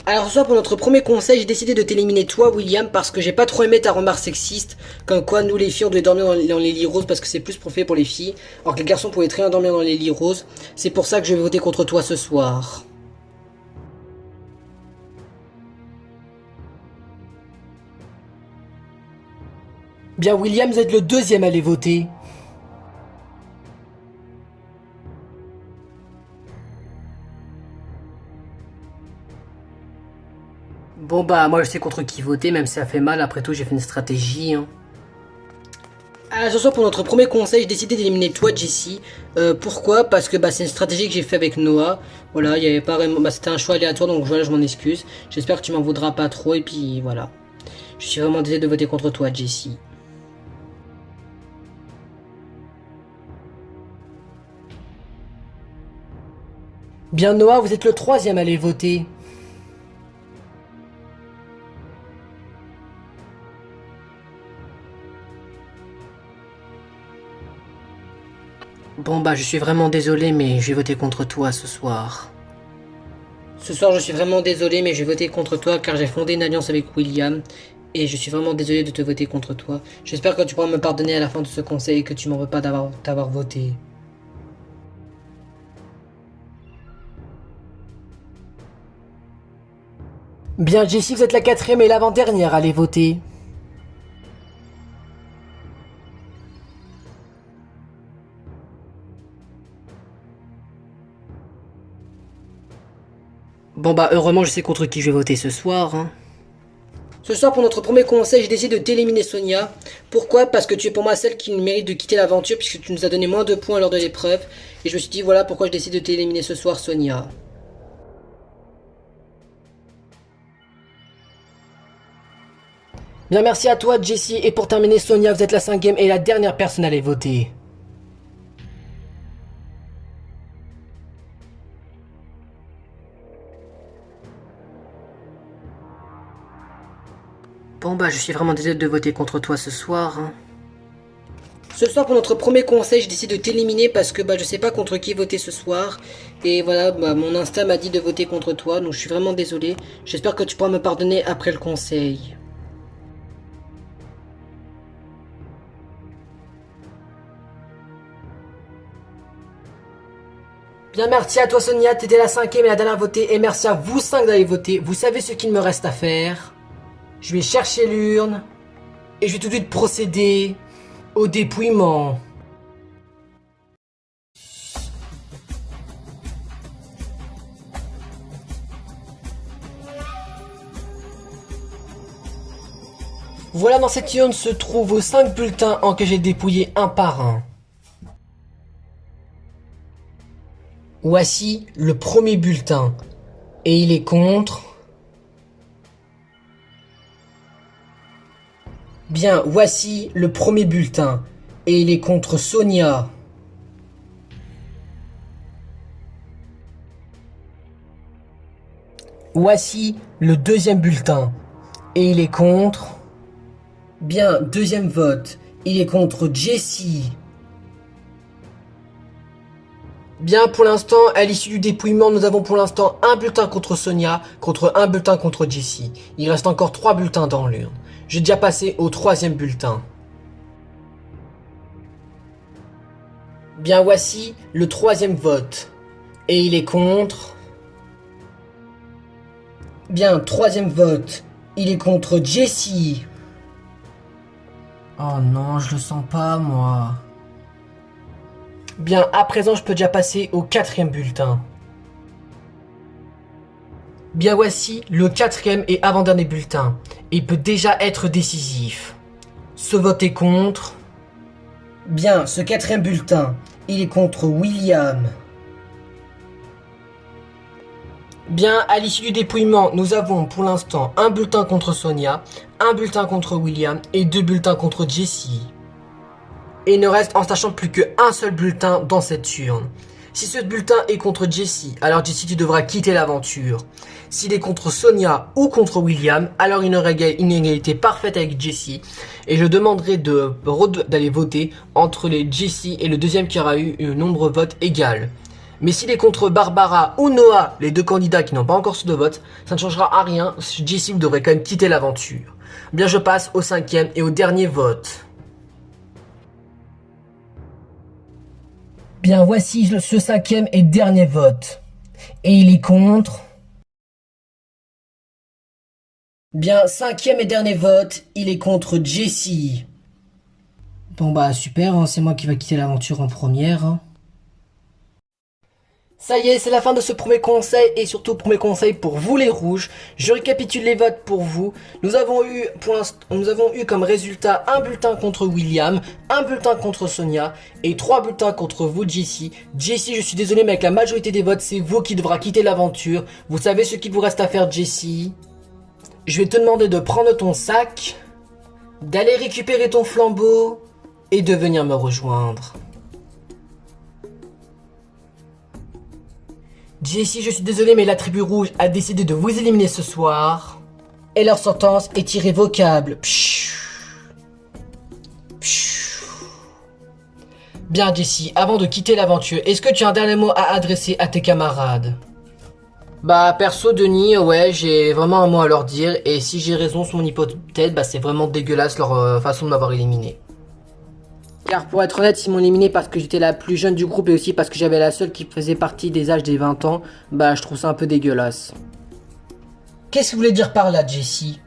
Alors ce soir, pour notre premier conseil, j'ai décidé de t'éliminer toi, William, parce que j'ai pas trop aimé ta remarque sexiste, comme quoi nous les filles on devait dormir dans les lits roses parce que c'est plus fait pour les filles, alors que les garçons pouvaient très bien dormir dans les lits roses. C'est pour ça que je vais voter contre toi ce soir. Bien, William, vous êtes le deuxième à aller voter. Bon bah moi je sais contre qui voter, même si ça fait mal, après tout j'ai fait une stratégie. Ce soir pour notre premier conseil, j'ai décidé d'éliminer toi, Jessie. Pourquoi? Parce que c'est une stratégie que j'ai fait avec Noah. Voilà, il y avait pas vraiment, c'était un choix aléatoire, donc voilà, je m'en excuse. J'espère que tu m'en voudras pas trop, et puis voilà. Je suis vraiment désolé de voter contre toi, Jessie. Bien Noah, vous êtes le troisième à aller voter. Bon bah je suis vraiment désolé mais je vais voter contre toi ce soir. Ce soir je suis vraiment désolé mais je vais voter contre toi car j'ai fondé une alliance avec William. Et je suis vraiment désolé de te voter contre toi. J'espère que tu pourras me pardonner à la fin de ce conseil et que tu m'en veux pas d'avoir voté. Bien Jessie, vous êtes la quatrième et l'avant-dernière à aller voter. Bon bah heureusement je sais contre qui je vais voter ce soir. Ce soir pour notre premier conseil j'ai décidé de t'éliminer Sonia. Pourquoi? Parce que tu es pour moi celle qui mérite de quitter l'aventure puisque tu nous as donné moins de points lors de l'épreuve. Et je me suis dit voilà pourquoi je décide de t'éliminer ce soir Sonia. Bien merci à toi Jessie et pour terminer Sonia vous êtes la cinquième et la dernière personne à aller voter. Bon bah je suis vraiment désolé de voter contre toi ce soir. Ce soir pour notre premier conseil je décide de t'éliminer parce que je sais pas contre qui voter ce soir. Et voilà mon instinct m'a dit de voter contre toi donc je suis vraiment désolé. J'espère que tu pourras me pardonner après le conseil. Bien merci à toi Sonia, t'étais la cinquième et la dernière à voter. Et merci à vous 5 d'aller voter. Vous savez ce qu'il me reste à faire. Je vais chercher l'urne. Et je vais tout de suite procéder au dépouillement. Voilà, dans cette urne se trouvent vos 5 bulletins en que j'ai dépouillés un par un. Voici le premier bulletin. Et il est contre... Bien, voici le premier bulletin. Et il est contre Sonia. Voici le deuxième bulletin. Et il est contre... Bien, deuxième vote. Il est contre Jessie. Bien, pour l'instant, à l'issue du dépouillement, nous avons pour l'instant un bulletin contre Sonia, contre un bulletin contre Jessie. Il reste encore 3 bulletins dans l'urne. J'ai déjà passé au 3e bulletin. Bien, voici le 3e vote. Et il est contre... Bien, 3e vote. Il est contre Jessie. Oh non, je le sens pas, moi. Bien, à présent, je peux déjà passer au 4e bulletin. Bien, voici le 4e et avant-dernier bulletin. Il peut déjà être décisif. Ce vote est contre... Bien, ce 4e bulletin, il est contre William. Bien, à l'issue du dépouillement, nous avons pour l'instant un bulletin contre Sonia, un bulletin contre William et 2 bulletins contre Jessie. Et il ne reste en sachant plus qu'un seul bulletin dans cette urne. Si ce bulletin est contre Jessie, alors Jessie tu devras quitter l'aventure. S'il est contre Sonia ou contre William, alors il y aura une égalité parfaite avec Jessie. Et je demanderai d'aller voter entre les Jessie et le deuxième qui aura eu un nombre de votes égal. Mais s'il est contre Barbara ou Noah, les 2 candidats qui n'ont pas encore reçu de vote, ça ne changera à rien, Jessie devrait quand même quitter l'aventure. Bien, je passe au 5e et au dernier vote. Bien, voici ce 5e et dernier vote. Et il est contre... Bien, 5e et dernier vote, il est contre Jessie. Bon bah super, hein, c'est moi qui va quitter l'aventure en première. Hein. Ça y est, c'est la fin de ce premier conseil et surtout premier conseil pour vous les rouges. Je récapitule les votes pour vous. Nous avons eu comme résultat un bulletin contre William, un bulletin contre Sonia et 3 bulletins contre vous Jessie. Jessie, je suis désolé mais avec la majorité des votes, c'est vous qui devra quitter l'aventure. Vous savez ce qu'il vous reste à faire Jessie? Je vais te demander de prendre ton sac, d'aller récupérer ton flambeau et de venir me rejoindre. Jessie, je suis désolé, mais la tribu rouge a décidé de vous éliminer ce soir. Et leur sentence est irrévocable. Bien, Jessie, avant de quitter l'aventure, est-ce que tu as un dernier mot à adresser à tes camarades? Bah, perso, Denis, ouais, j'ai vraiment un mot à leur dire. Et si j'ai raison sur mon hypothèse, bah, c'est vraiment dégueulasse leur façon de m'avoir éliminé. Car pour être honnête, ils m'ont éliminé parce que j'étais la plus jeune du groupe et aussi parce que j'avais la seule qui faisait partie des âges des 20 ans. Bah, je trouve ça un peu dégueulasse. Qu'est-ce que vous voulez dire par là, Jessie?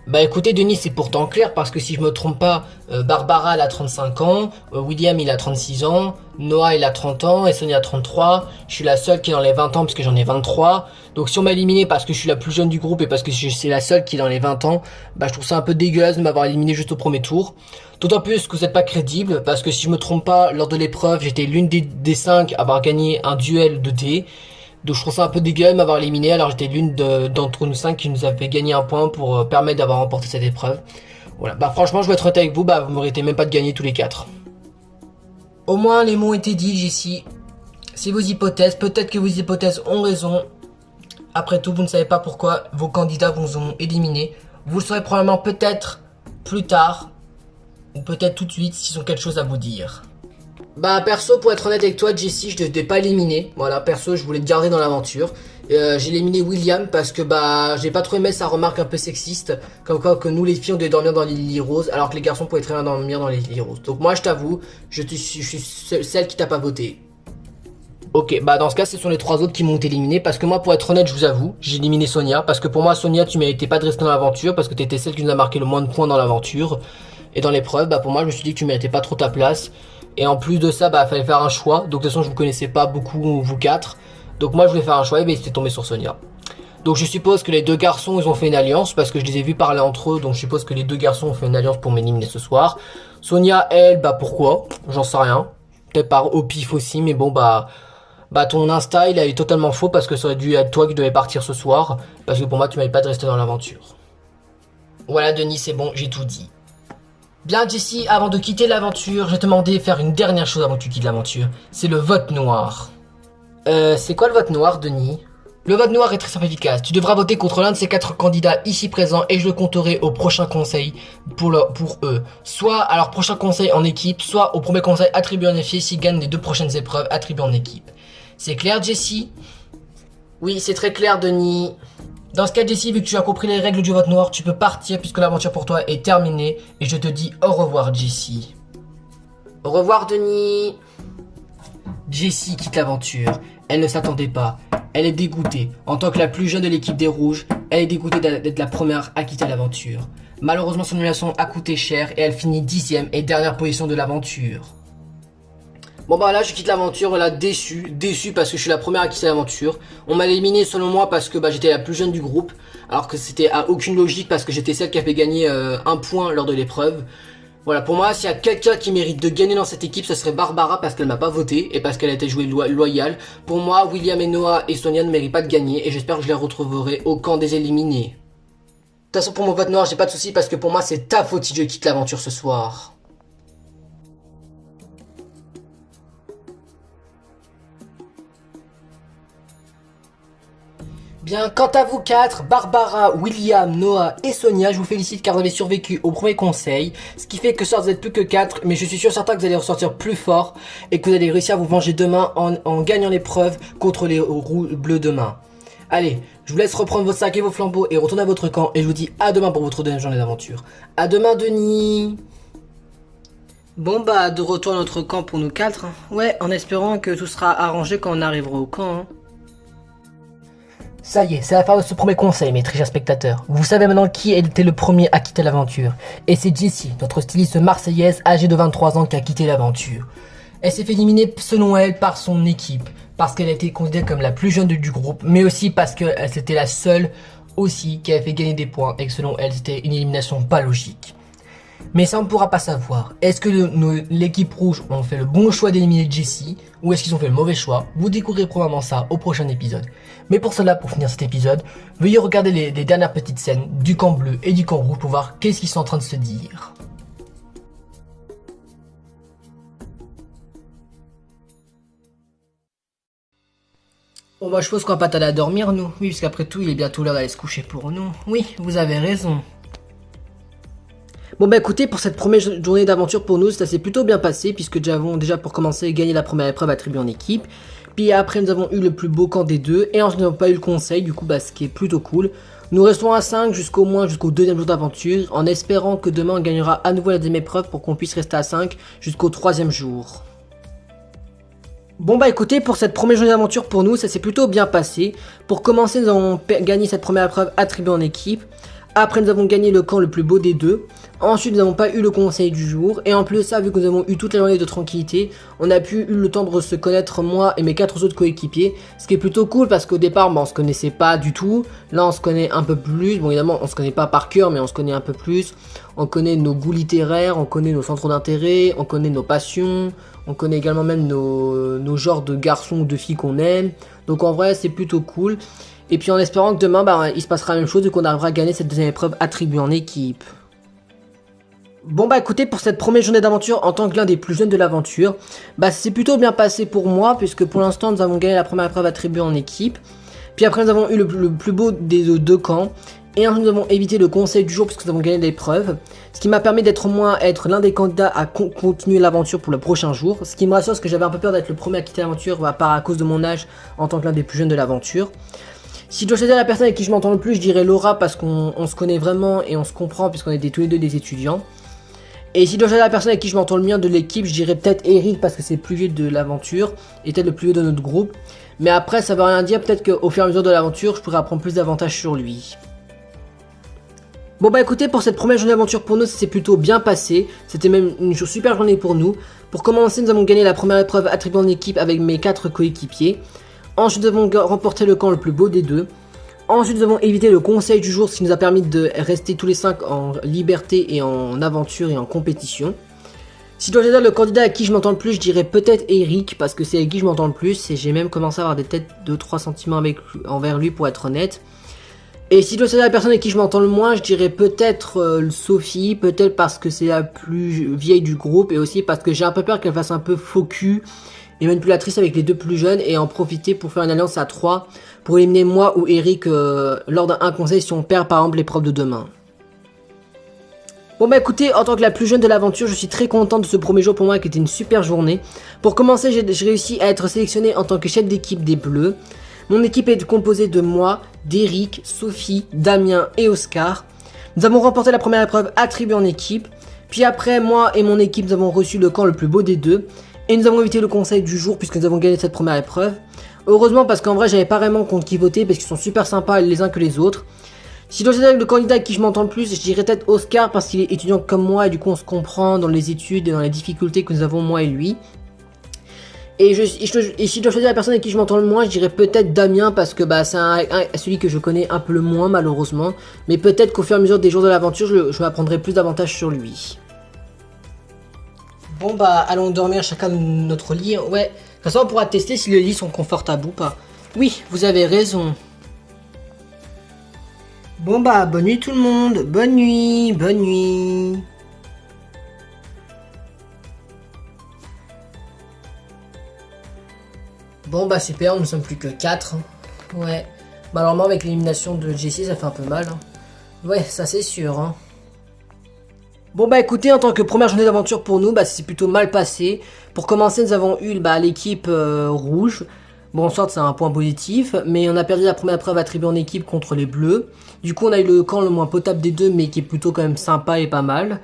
Bah écoutez Denis, c'est pourtant clair parce que si je me trompe pas, Barbara elle a 35 ans, William il a 36 ans, Noah il a 30 ans et Sonia a 33. Je suis la seule qui est dans les 20 ans parce que j'en ai 23. Donc si on m'a éliminé parce que je suis la plus jeune du groupe et parce que c'est la seule qui est dans les 20 ans, bah je trouve ça un peu dégueulasse de m'avoir éliminé juste au premier tour. D'autant plus que vous n'êtes pas crédible parce que si je me trompe pas, lors de l'épreuve, j'étais l'une des 5 à avoir gagné un duel de dés. Donc je trouve ça un peu dégueulasse de m'avoir éliminé alors j'étais l'une d'entre nous 5 qui nous avait gagné un point pour permettre d'avoir remporté cette épreuve. Voilà, bah franchement je vais être honnête avec vous, bah vous méritez même pas de gagner tous les 4. Au moins les mots ont été dits Jessie. C'est vos hypothèses, peut-être que vos hypothèses ont raison. Après tout vous ne savez pas pourquoi vos candidats vous ont éliminé. Vous le saurez probablement peut-être plus tard. Ou peut-être tout de suite s'ils ont quelque chose à vous dire. Bah perso pour être honnête avec toi Jessie je ne t'ai pas éliminé. Voilà perso je voulais te garder dans l'aventure. J'ai éliminé William parce que bah j'ai pas trop aimé sa remarque un peu sexiste. Comme quoi que nous les filles on devait dormir dans les lits roses alors que les garçons pouvaient très bien dormir dans les lits roses. Donc moi je t'avoue je suis celle qui t'a pas voté. Ok bah dans ce cas ce sont les 3 autres qui m'ont éliminé. Parce que moi pour être honnête je vous avoue j'ai éliminé Sonia. Parce que pour moi Sonia tu méritais pas de rester dans l'aventure. Parce que t'étais celle qui nous a marqué le moins de points dans l'aventure. Et dans l'épreuve bah pour moi je me suis dit que tu méritais pas trop ta place. Et en plus de ça, bah, fallait faire un choix. Donc, de toute façon, je vous connaissais pas beaucoup, vous 4. Donc, moi, je voulais faire un choix, et ben, c'était tombé sur Sonia. Donc, je suppose que les 2 garçons, ils ont fait une alliance, parce que je les ai vus parler entre eux. Donc, je suppose que les 2 garçons ont fait une alliance pour m'éliminer ce soir. Sonia, elle, bah, pourquoi? J'en sais rien. Peut-être au pif aussi, mais bon, bah, ton Insta, il est totalement faux, parce que ça aurait dû être toi qui devais partir ce soir. Parce que pour moi, tu m'avais pas de rester dans l'aventure. Voilà, Denis, c'est bon, j'ai tout dit. Bien Jessie, avant de quitter l'aventure, je vais te demander de faire une dernière chose avant que tu quittes l'aventure. C'est le vote noir. C'est quoi le vote noir, Denis? Le vote noir est très simple et efficace. Tu devras voter contre l'un de ces 4 candidats ici présents et je le compterai au prochain conseil pour eux. Soit à leur prochain conseil en équipe, soit au premier conseil attribué en effet s'ils gagnent les 2 prochaines épreuves attribuées en équipe. C'est clair, Jessie? Oui, c'est très clair, Denis. Dans ce cas, Jessie, vu que tu as compris les règles du vote noir, tu peux partir puisque l'aventure pour toi est terminée et je te dis au revoir, Jessie. Au revoir, Denis. Jessie quitte l'aventure. Elle ne s'attendait pas. Elle est dégoûtée. En tant que la plus jeune de l'équipe des Rouges, elle est dégoûtée d'être la première à quitter l'aventure. Malheureusement, son annulation a coûté cher et elle finit 10e et dernière position de l'aventure. Bon bah là je quitte l'aventure, là déçu parce que je suis la première à quitter l'aventure. On m'a éliminé selon moi parce que j'étais la plus jeune du groupe, alors que c'était à aucune logique parce que j'étais celle qui avait gagné un point lors de l'épreuve. Voilà, pour moi, s'il y a quelqu'un qui mérite de gagner dans cette équipe, ce serait Barbara parce qu'elle m'a pas voté et parce qu'elle a été jouée loyale. Pour moi, William et Noah et Sonia ne méritent pas de gagner et j'espère que je les retrouverai au camp des éliminés. De toute façon, pour mon vote noir, j'ai pas de soucis parce que pour moi, c'est ta faute si je quitte l'aventure ce soir. Bien, quant à vous 4, Barbara, William, Noah et Sonia, je vous félicite car vous avez survécu au premier conseil. Ce qui fait que ça, vous êtes plus que 4, mais je suis sûr certain que vous allez ressortir plus fort et que vous allez réussir à vous venger demain en gagnant l'épreuve contre les bleus demain. Allez, je vous laisse reprendre vos sacs et vos flambeaux et retourner à votre camp et je vous dis à demain pour votre deuxième journée d'aventure. À demain, Denis. Bon bah, de retour à notre camp pour nous 4. Ouais, en espérant que tout sera arrangé quand on arrivera au camp. Ça y est, c'est la fin de ce premier conseil, mes très chers spectateurs. Vous savez maintenant qui était le premier à quitter l'aventure. Et c'est Jessie, notre styliste marseillaise âgée de 23 ans qui a quitté l'aventure. Elle s'est fait éliminer selon elle par son équipe, parce qu'elle a été considérée comme la plus jeune du groupe, mais aussi parce que c'était la seule aussi qui avait fait gagner des points et que selon elle c'était une élimination pas logique. Mais ça on ne pourra pas savoir. Est-ce que l'équipe rouge ont fait le bon choix d'éliminer Jessie ou est-ce qu'ils ont fait le mauvais choix? Vous découvrirez probablement ça au prochain épisode. Mais pour cela, pour finir cet épisode, veuillez regarder les dernières petites scènes du camp bleu et du camp rouge pour voir qu'est-ce qu'ils sont en train de se dire. Bon bah je suppose qu'on va pas tarder à dormir nous. Oui, parce qu'après tout il est bientôt l'heure d'aller se coucher pour nous. Oui, vous avez raison. Bon bah écoutez, pour cette première journée d'aventure pour nous, ça s'est plutôt bien passé puisque nous avons déjà pour commencer gagné la première épreuve attribuée en équipe. Puis après nous avons eu le plus beau camp des deux et ensuite nous n'avons pas eu le conseil, du coup ce qui est plutôt cool. Nous restons à 5 jusqu'au deuxième jour d'aventure en espérant que demain on gagnera à nouveau la deuxième épreuve pour qu'on puisse rester à 5 jusqu'au troisième jour. Bon bah écoutez, pour cette première journée d'aventure pour nous, ça s'est plutôt bien passé. Pour commencer, nous avons gagné cette première épreuve attribuée en équipe. Après nous avons gagné le camp le plus beau des deux. Ensuite nous n'avons pas eu le conseil du jour. Et en plus de ça, vu que nous avons eu toute la journée de tranquillité, on a eu le temps de se connaître moi et mes 4 autres coéquipiers. Ce qui est plutôt cool parce qu'au départ on se connaissait pas du tout. Là on se connaît un peu plus. Bon évidemment on se connaît pas par cœur mais on se connaît un peu plus. On connaît nos goûts littéraires, on connaît nos centres d'intérêt, on connaît nos passions. On connaît également même nos genres de garçons ou de filles qu'on aime. Donc en vrai c'est plutôt cool. Et puis en espérant que demain, il se passera la même chose et qu'on arrivera à gagner cette deuxième épreuve attribuée en équipe. Bon bah écoutez, pour cette première journée d'aventure en tant que l'un des plus jeunes de l'aventure, c'est plutôt bien passé pour moi puisque pour l'instant nous avons gagné la première épreuve attribuée en équipe. Puis après nous avons eu le plus beau des deux camps. Et ensuite nous avons évité le conseil du jour puisque nous avons gagné l'épreuve. Ce qui m'a permis d'être au moins l'un des candidats à continuer l'aventure pour le prochain jour. Ce qui me rassure parce que j'avais un peu peur d'être le premier à quitter l'aventure à cause de mon âge en tant que l'un des plus jeunes de l'aventure. Si je dois choisir la personne avec qui je m'entends le plus, je dirais Laura parce qu'on se connaît vraiment et on se comprend puisqu'on est tous les deux des étudiants. Et si je dois choisir la personne avec qui je m'entends le mieux de l'équipe, je dirais peut-être Eric parce que c'est le plus vieux de l'aventure et peut-être le plus vieux de notre groupe. Mais après ça veut rien dire, peut-être qu'au fur et à mesure de l'aventure, je pourrais apprendre plus d'avantages sur lui. Bon bah écoutez, pour cette première journée d'aventure pour nous, ça s'est plutôt bien passé. C'était même une super journée pour nous. Pour commencer, nous avons gagné la première épreuve attribuée en équipe avec mes 4 coéquipiers. Ensuite, nous avons remporté le camp le plus beau des deux. Ensuite, nous avons évité le conseil du jour, ce qui nous a permis de rester tous les 5 en liberté et en aventure et en compétition. Si je dois choisir le candidat à qui je m'entends le plus, je dirais peut-être Eric, parce que c'est avec qui je m'entends le plus. Et j'ai même commencé à avoir des têtes de 3 sentiments envers lui pour être honnête. Et si je dois choisir la personne avec qui je m'entends le moins, je dirais peut-être Sophie, peut-être parce que c'est la plus vieille du groupe et aussi parce que j'ai un peu peur qu'elle fasse un peu faux cul et manipulatrice avec les deux plus jeunes et en profiter pour faire une alliance à 3 pour éliminer moi ou Eric lors d'un conseil si on perd par exemple l'épreuve de demain. Bon bah écoutez, en tant que la plus jeune de l'aventure, je suis très content de ce premier jour pour moi qui était une super journée. Pour commencer, j'ai réussi à être sélectionné en tant que chef d'équipe des Bleus. Mon équipe est composée de moi, d'Eric, Sophie, Damien et Oscar. Nous avons remporté la première épreuve attribuée en équipe. Puis après, moi et mon équipe, nous avons reçu le camp le plus beau des deux. Et nous avons évité le conseil du jour puisque nous avons gagné cette première épreuve. Heureusement parce qu'en vrai, j'avais pas vraiment contre qui voter parce qu'ils sont super sympas les uns que les autres. Si je dois choisir le candidat avec qui je m'entends le plus, je dirais peut-être Oscar parce qu'il est étudiant comme moi et du coup on se comprend dans les études et dans les difficultés que nous avons moi et lui. Et si je dois choisir la personne avec qui je m'entends le moins, je dirais peut-être Damien parce que bah, c'est celui que je connais un peu le moins malheureusement. Mais peut-être qu'au fur et à mesure des jours de l'aventure, je m'apprendrai plus d'avantages sur lui. Bon bah allons dormir chacun de notre lit. Ouais, de toute façon on pourra tester si les lits sont confortables ou pas. Oui, vous avez raison. Bon bah, bonne nuit tout le monde, bonne nuit, bonne nuit. Bon bah super, nous ne sommes plus que 4. Ouais, malheureusement avec l'élimination de Jessie ça fait un peu mal. Ouais, ça c'est sûr. Hein. Bon bah écoutez, en tant que première journée d'aventure pour nous, bah c'est plutôt mal passé. Pour commencer, nous avons eu l'équipe rouge. Bon, en sorte, c'est un point positif, mais on a perdu la première épreuve attribuée en équipe contre les bleus. Du coup, on a eu le camp le moins potable des deux, mais qui est plutôt quand même sympa et pas mal.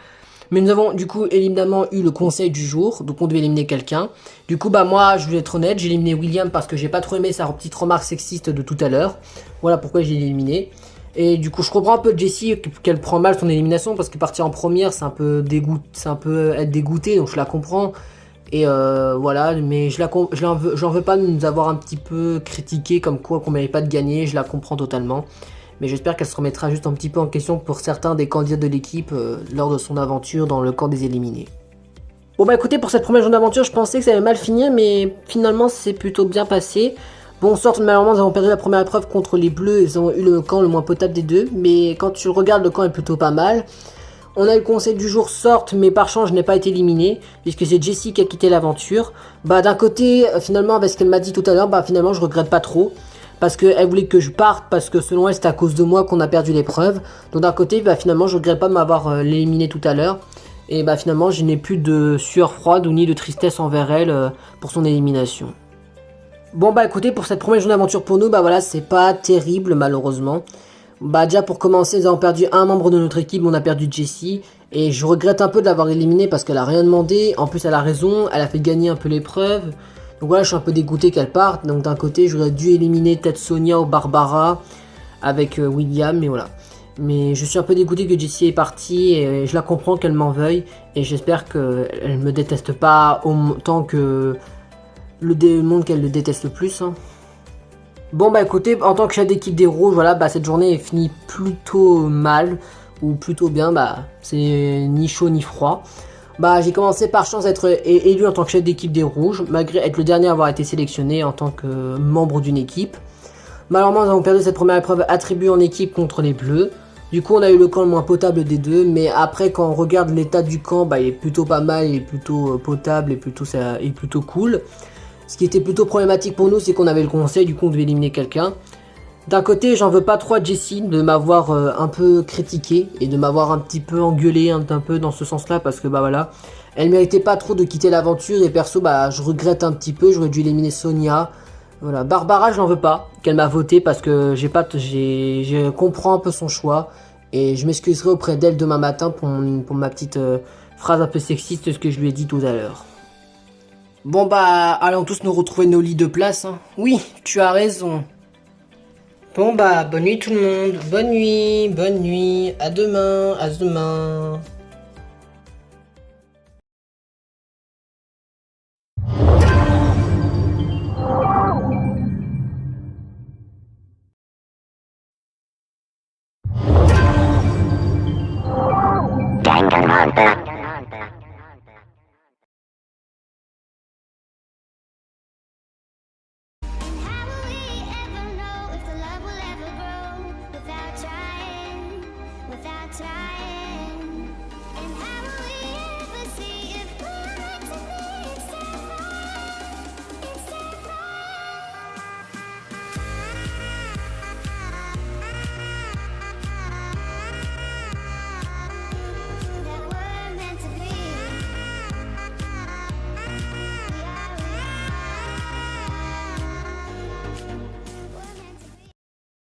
Mais nous avons du coup évidemment eu le conseil du jour, donc on devait éliminer quelqu'un. Du coup, bah moi, je vais être honnête, j'ai éliminé William parce que j'ai pas trop aimé sa petite remarque sexiste de tout à l'heure. Voilà pourquoi j'ai éliminé. Et du coup, je comprends un peu Jessie qu'elle prend mal son élimination parce que partir en première, c'est un peu être dégoûté, donc je la comprends. Et voilà, mais j'en veux pas de nous avoir un petit peu critiqué comme quoi qu'on mérite pas de gagner, je la comprends totalement. Mais j'espère qu'elle se remettra juste un petit peu en question pour certains des candidats de l'équipe lors de son aventure dans le camp des éliminés. Bon bah écoutez, pour cette première journée d'aventure, je pensais que ça allait mal finir, mais finalement c'est plutôt bien passé. Bon, sorte malheureusement, nous avons perdu la première épreuve contre les bleus, ils ont eu le camp le moins potable des deux, mais quand tu regardes, le camp est plutôt pas mal. On a eu le conseil du jour sorte, mais par chance je n'ai pas été éliminé, puisque c'est Jessie qui a quitté l'aventure. Bah d'un côté, finalement, avec ce qu'elle m'a dit tout à l'heure, bah finalement je regrette pas trop. Parce qu'elle voulait que je parte, parce que selon elle c'était à cause de moi qu'on a perdu l'épreuve. Donc d'un côté, bah finalement je regrette pas de m'avoir éliminé tout à l'heure. Et bah finalement je n'ai plus de sueur froide ou ni de tristesse envers elle pour son élimination. Bon bah écoutez, pour cette première journée d'aventure pour nous, bah voilà, c'est pas terrible malheureusement. Bah déjà pour commencer, nous avons perdu un membre de notre équipe, on a perdu Jessie. Et je regrette un peu de l'avoir éliminée parce qu'elle a rien demandé. En plus elle a raison, elle a fait gagner un peu l'épreuve. Donc voilà, je suis un peu dégoûté qu'elle parte. Donc d'un côté, j'aurais dû éliminer peut-être Sonia ou Barbara avec William, mais voilà. Mais je suis un peu dégoûté que Jessie est partie et je la comprends qu'elle m'en veuille. Et j'espère qu'elle me déteste pas autant que le monde qu'elle le déteste le plus. Hein. Bon bah écoutez, en tant que chef d'équipe des rouges, voilà, bah cette journée est finie plutôt mal. Ou plutôt bien, bah c'est ni chaud ni froid. Bah j'ai commencé par chance d'être élu en tant que chef d'équipe des rouges, malgré être le dernier à avoir été sélectionné en tant que membre d'une équipe. Malheureusement nous avons perdu cette première épreuve attribuée en équipe contre les bleus. Du coup on a eu le camp le moins potable des deux, mais après quand on regarde l'état du camp, bah il est plutôt pas mal, il est plutôt potable et plutôt cool. Ce qui était plutôt problématique pour nous, c'est qu'on avait le conseil, du coup on devait éliminer quelqu'un. D'un côté, j'en veux pas trop à Jessie de m'avoir un peu critiqué et de m'avoir un petit peu engueulé un peu dans ce sens-là parce que bah voilà, elle méritait pas trop de quitter l'aventure et perso bah je regrette un petit peu, j'aurais dû éliminer Sonia. Voilà, Barbara, je n'en veux pas qu'elle m'a voté parce que je comprends un peu son choix et je m'excuserai auprès d'elle demain matin pour ma petite phrase un peu sexiste ce que je lui ai dit tout à l'heure. Bon bah, allons tous nous retrouver nos lits de place. Hein. Oui, tu as raison. Bon bah, bonne nuit tout le monde, bonne nuit, à demain, à demain. Without trying.